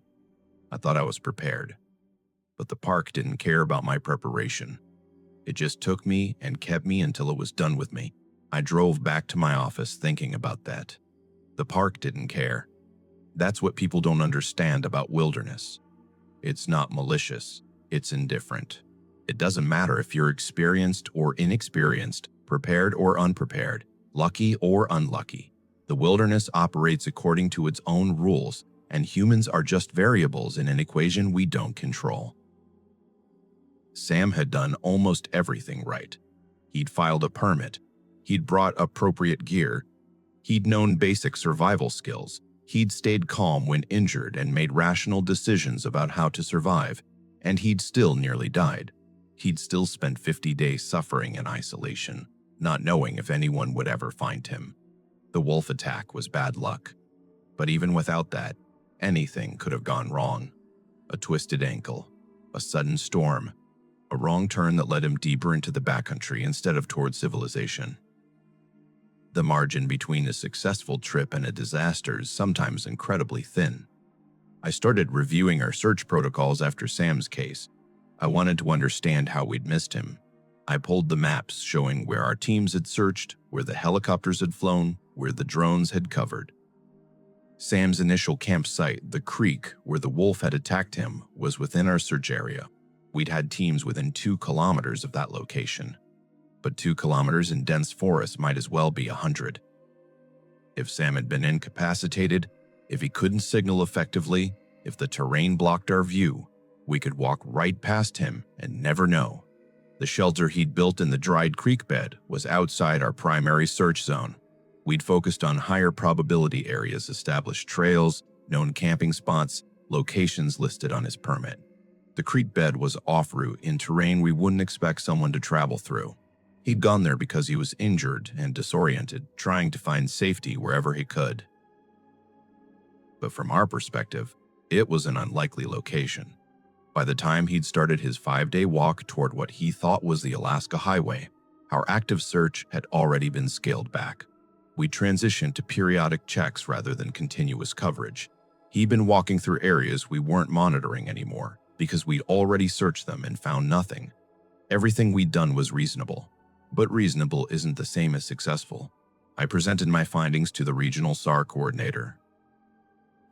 I thought I was prepared. But the park didn't care about my preparation. It just took me and kept me until it was done with me. I drove back to my office thinking about that. The park didn't care. That's what people don't understand about wilderness. It's not malicious. It's indifferent. It doesn't matter if you're experienced or inexperienced, prepared or unprepared, lucky or unlucky. The wilderness operates according to its own rules, and humans are just variables in an equation we don't control. Sam had done almost everything right. He'd filed a permit. He'd brought appropriate gear. He'd known basic survival skills. He'd stayed calm when injured and made rational decisions about how to survive. And he'd still nearly died. He'd still spent 50 days suffering in isolation, not knowing if anyone would ever find him. The wolf attack was bad luck. But even without that, anything could have gone wrong. A twisted ankle, a sudden storm, a wrong turn that led him deeper into the backcountry instead of toward civilization. The margin between a successful trip and a disaster is sometimes incredibly thin. I started reviewing our search protocols after Sam's case. I wanted to understand how we'd missed him. I pulled the maps showing where our teams had searched, where the helicopters had flown, where the drones had covered. Sam's initial campsite, the creek where the wolf had attacked him, was within our search area. We'd had teams within 2 kilometers of that location. But 2 kilometers in dense forest might as well be 100. If Sam had been incapacitated, if he couldn't signal effectively, if the terrain blocked our view, we could walk right past him and never know. The shelter he'd built in the dried creek bed was outside our primary search zone. We'd focused on higher probability areas, established trails, known camping spots, locations listed on his permit. The creek bed was off-route in terrain we wouldn't expect someone to travel through. He'd gone there because he was injured and disoriented, trying to find safety wherever he could. But from our perspective, it was an unlikely location. By the time he'd started his 5-day walk toward what he thought was the Alaska Highway, our active search had already been scaled back. We transitioned to periodic checks rather than continuous coverage. He'd been walking through areas we weren't monitoring anymore because we'd already searched them and found nothing. Everything we'd done was reasonable, but reasonable isn't the same as successful. I presented my findings to the regional SAR coordinator.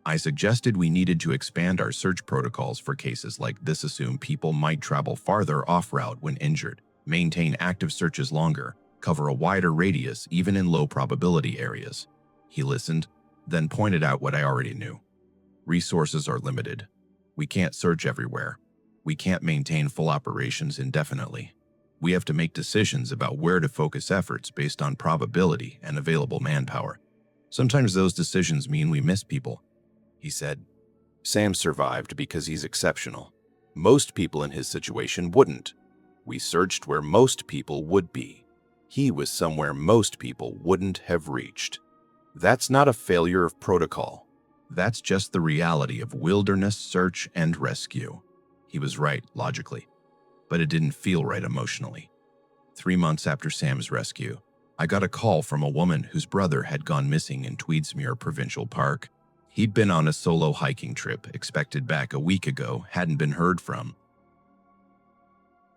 I suggested we needed to expand our search protocols for cases like this, assume people might travel farther off-route when injured, maintain active searches longer, cover a wider radius even in low probability areas. He listened, then pointed out what I already knew. Resources are limited. We can't search everywhere. We can't maintain full operations indefinitely. We have to make decisions about where to focus efforts based on probability and available manpower. Sometimes those decisions mean we miss people. He said, Sam survived because he's exceptional. Most people in his situation wouldn't. We searched where most people would be. He was somewhere most people wouldn't have reached. That's not a failure of protocol. That's just the reality of wilderness search and rescue. He was right, logically, but it didn't feel right emotionally. 3 months after Sam's rescue, I got a call from a woman whose brother had gone missing in Tweedsmuir Provincial Park. He'd been on a solo hiking trip, expected back a week ago, hadn't been heard from.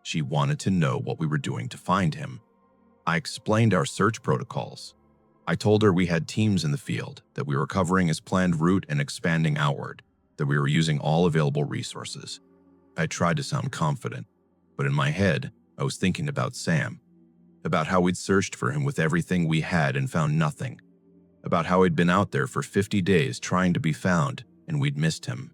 She wanted to know what we were doing to find him. I explained our search protocols. I told her we had teams in the field, that we were covering his planned route and expanding outward, that we were using all available resources. I tried to sound confident, but in my head, I was thinking about Sam, about how we'd searched for him with everything we had and found nothing, about how he'd been out there for 50 days trying to be found and we'd missed him,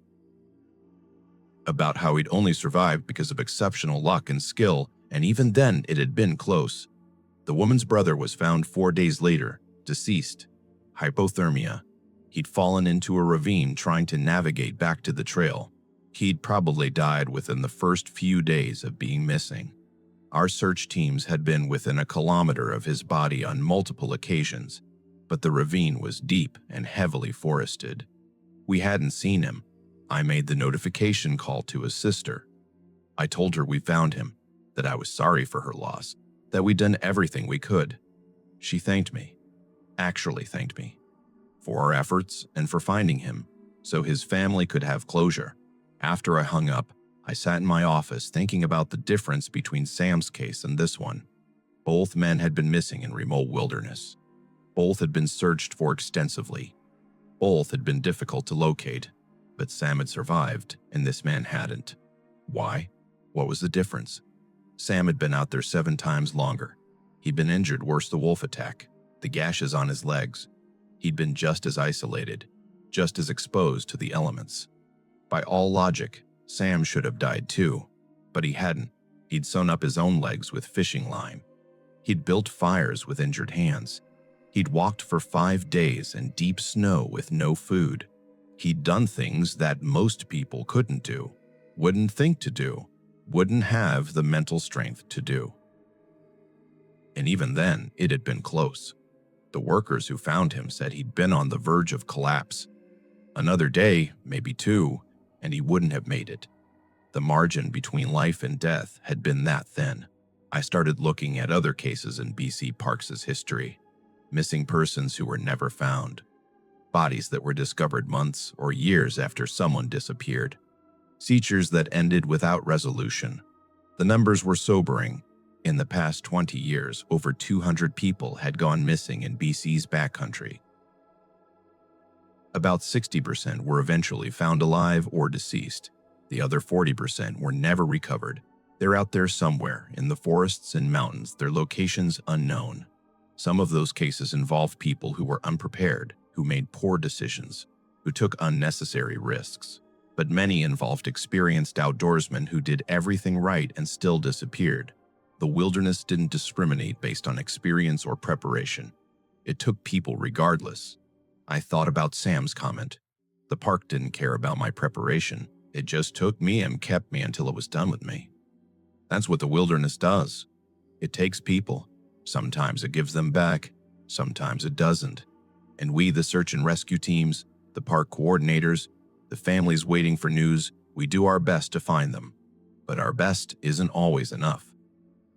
about how he'd only survived because of exceptional luck and skill, and even then it had been close. The woman's brother was found 4 days later, deceased, hypothermia. He'd fallen into a ravine trying to navigate back to the trail. He'd probably died within the first few days of being missing. Our search teams had been within a kilometer of his body on multiple occasions, but the ravine was deep and heavily forested. We hadn't seen him. I made the notification call to his sister. I told her we found him, that I was sorry for her loss, that we'd done everything we could. She thanked me, actually thanked me, for our efforts and for finding him, so his family could have closure. After I hung up, I sat in my office thinking about the difference between Sam's case and this one. Both men had been missing in remote wilderness. Both had been searched for extensively. Both had been difficult to locate, but Sam had survived and this man hadn't. Why? What was the difference? Sam had been out there 7 times longer. He'd been injured worse the wolf attack, the gashes on his legs. He'd been just as isolated, just as exposed to the elements. By all logic, Sam should have died too, but he hadn't. He'd sewn up his own legs with fishing line. He'd built fires with injured hands. He'd walked for 5 days in deep snow with no food. He'd done things that most people couldn't do, wouldn't think to do, wouldn't have the mental strength to do. And even then, it had been close. The workers who found him said he'd been on the verge of collapse. Another day, maybe 2, and he wouldn't have made it. The margin between life and death had been that thin. I started looking at other cases in BC Parks' history. Missing persons who were never found. Bodies that were discovered months or years after someone disappeared. Seizures that ended without resolution. The numbers were sobering. In the past 20 years, over 200 people had gone missing in BC's backcountry. About 60% were eventually found alive or deceased. The other 40% were never recovered. They're out there somewhere, in the forests and mountains, their locations unknown. Some of those cases involved people who were unprepared, who made poor decisions, who took unnecessary risks. But many involved experienced outdoorsmen who did everything right and still disappeared. The wilderness didn't discriminate based on experience or preparation. It took people regardless. I thought about Sam's comment. The park didn't care about my preparation. It just took me and kept me until it was done with me. That's what the wilderness does. It takes people. Sometimes it gives them back. Sometimes it doesn't. And we, the search and rescue teams, the park coordinators, the families waiting for news, we do our best to find them. But our best isn't always enough.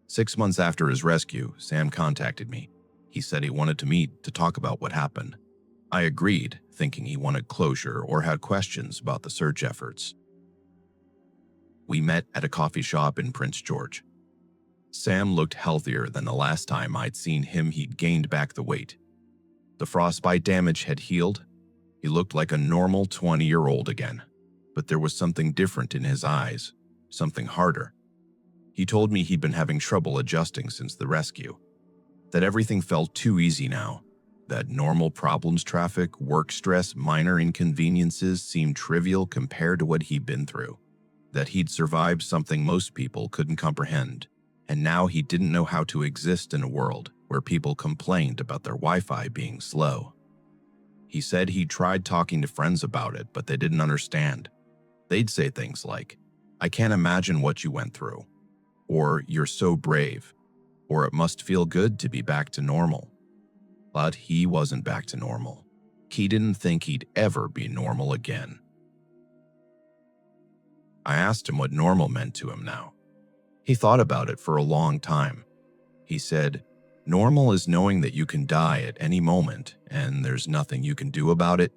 6 months after his rescue, Sam contacted me. He said he wanted to meet to talk about what happened. I agreed, thinking he wanted closure or had questions about the search efforts. We met at a coffee shop in Prince George. Sam looked healthier than the last time I'd seen him. He'd gained back the weight. The frostbite damage had healed. He looked like a normal 20-year-old again, but there was something different in his eyes, something harder. He told me he'd been having trouble adjusting since the rescue, that everything felt too easy now, that normal problems, traffic, work stress, minor inconveniences seemed trivial compared to what he'd been through, that he'd survived something most people couldn't comprehend, and now he didn't know how to exist in a world where people complained about their Wi-Fi being slow. He said he tried talking to friends about it, but they didn't understand. They'd say things like, "I can't imagine what you went through," or "You're so brave," or "It must feel good to be back to normal." But he wasn't back to normal. He didn't think he'd ever be normal again. I asked him what normal meant to him now. He thought about it for a long time. He said, "Normal is knowing that you can die at any moment and there's nothing you can do about it.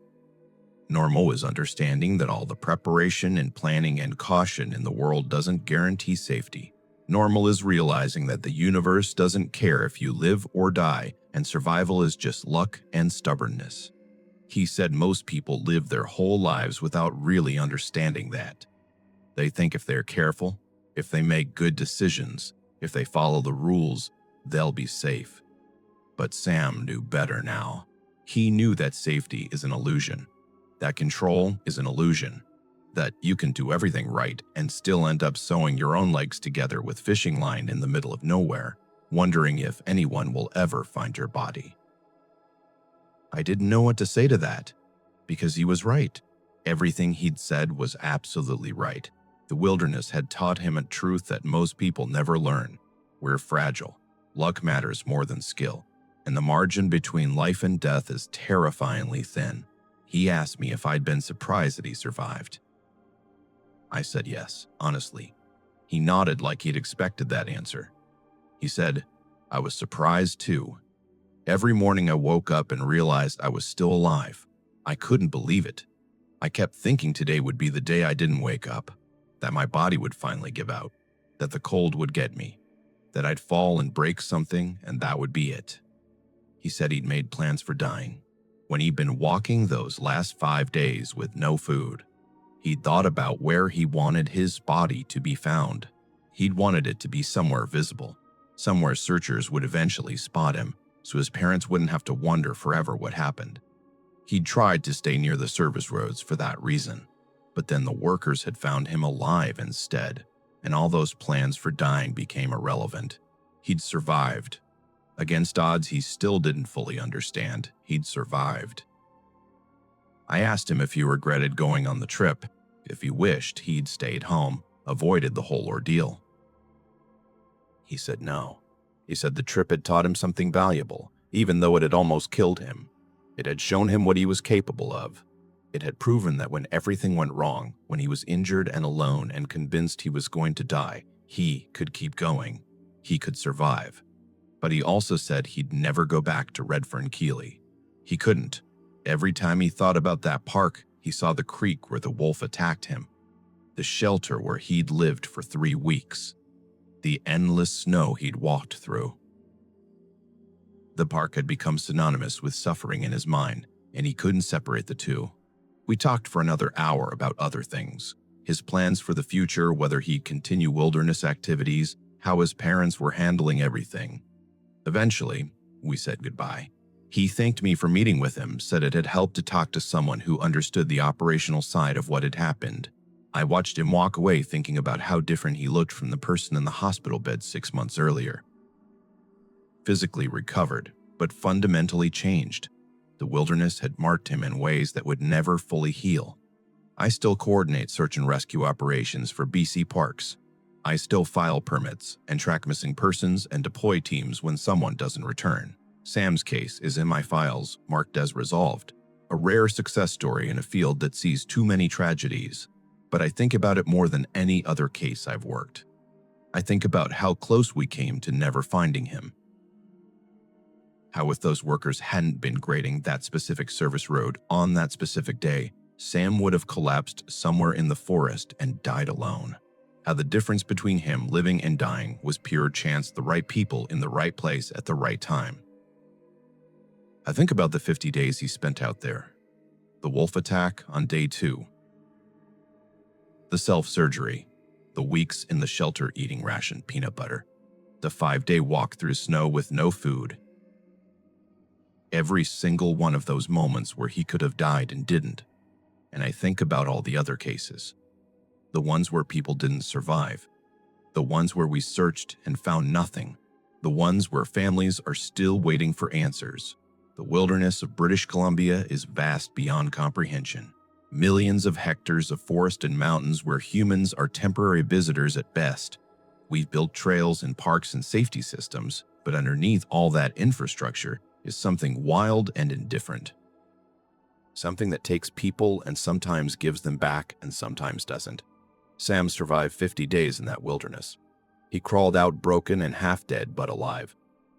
Normal is understanding that all the preparation and planning and caution in the world doesn't guarantee safety. Normal is realizing that the universe doesn't care if you live or die, and survival is just luck and stubbornness." He said most people live their whole lives without really understanding that. They think if they're careful, if they make good decisions, if they follow the rules, they'll be safe. But Sam knew better now. He knew that safety is an illusion, that control is an illusion, that you can do everything right and still end up sewing your own legs together with fishing line in the middle of nowhere, wondering if anyone will ever find your body. I didn't know what to say to that, because he was right. Everything he'd said was absolutely right. The wilderness had taught him a truth that most people never learn. We're fragile. Luck matters more than skill, and the margin between life and death is terrifyingly thin. He asked me if I'd been surprised that he survived. I said yes, honestly. He nodded like he'd expected that answer. He said, "I was surprised too. Every morning I woke up and realized I was still alive. I couldn't believe it. I kept thinking today would be the day I didn't wake up, that my body would finally give out, that the cold would get me, that I'd fall and break something and that would be it." He said he'd made plans for dying. When he'd been walking those last 5 days with no food, he'd thought about where he wanted his body to be found. He'd wanted it to be somewhere visible, somewhere searchers would eventually spot him, so his parents wouldn't have to wonder forever what happened. He'd tried to stay near the service roads for that reason, but then the workers had found him alive instead, and all those plans for dying became irrelevant. He'd survived. Against odds he still didn't fully understand, he'd survived. I asked him if he regretted going on the trip, if he wished he'd stayed home, avoided the whole ordeal. He said no. He said the trip had taught him something valuable, even though it had almost killed him. It had shown him what he was capable of. It had proven that when everything went wrong, when he was injured and alone and convinced he was going to die, he could keep going. He could survive. But he also said he'd never go back to Redfern Keeley. He couldn't. Every time he thought about that park, he saw the creek where the wolf attacked him, the shelter where he'd lived for 3 weeks, the endless snow he'd walked through. The park had become synonymous with suffering in his mind, and he couldn't separate the two. We talked for another hour about other things, his plans for the future, whether he'd continue wilderness activities, how his parents were handling everything. Eventually, we said goodbye. He thanked me for meeting with him, said it had helped to talk to someone who understood the operational side of what had happened. I watched him walk away thinking about how different he looked from the person in the hospital bed 6 months earlier. Physically recovered, but fundamentally changed. The wilderness had marked him in ways that would never fully heal. I still coordinate search and rescue operations for BC parks. I still file permits and track missing persons and deploy teams when someone doesn't return. Sam's case is in my files, marked as resolved, a rare success story in a field that sees too many tragedies. But I think about it more than any other case I've worked. I think about how close we came to never finding him. How if those workers hadn't been grading that specific service road on that specific day, Sam would have collapsed somewhere in the forest and died alone. How the difference between him living and dying was pure chance, the right people in the right place at the right time. I think about the 50 days he spent out there. The wolf attack on day 2. The self-surgery. The weeks in the shelter eating ration peanut butter. The 5-day walk through snow with no food. Every single one of those moments where he could have died and didn't. And I think about all the other cases. The ones where people didn't survive. The ones where we searched and found nothing. The ones where families are still waiting for answers. The wilderness of British Columbia is vast beyond comprehension. Millions of hectares of forest and mountains where humans are temporary visitors at best. We've built trails and parks and safety systems, but underneath all that infrastructure is something wild and indifferent. Something that takes people and sometimes gives them back and sometimes doesn't. Sam survived 50 days in that wilderness. He crawled out broken and half dead but alive.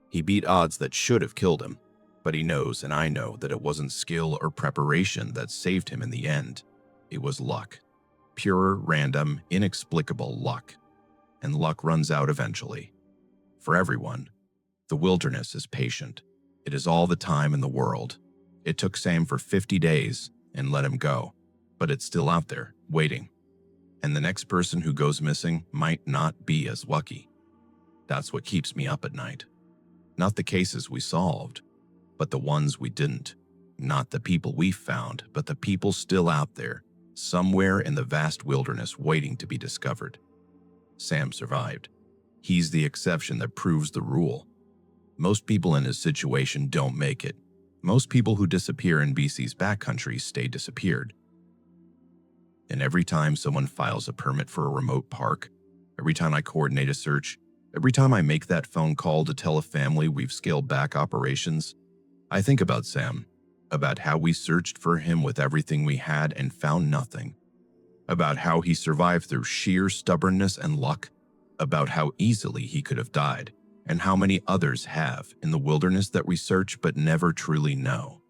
He beat odds that should have killed him. But he knows, and I know, that it wasn't skill or preparation that saved him in the end. It was luck. Pure, random, inexplicable luck. And luck runs out eventually. For everyone, the wilderness is patient. It is all the time in the world. It took Sam for 50 days and let him go, but it's still out there, waiting. And the next person who goes missing might not be as lucky. That's what keeps me up at night. Not the cases we solved, but the ones we didn't. Not the people we found, but the people still out there, somewhere in the vast wilderness waiting to be discovered. Sam survived. He's the exception that proves the rule. Most people in his situation don't make it. Most people who disappear in BC's backcountry stay disappeared. And every time someone files a permit for a remote park, every time I coordinate a search, every time I make that phone call to tell a family we've scaled back operations, I think about Sam, about how we searched for him with everything we had and found nothing, about how he survived through sheer stubbornness and luck, about how easily he could have died, and how many others have in the wilderness that we search but never truly know.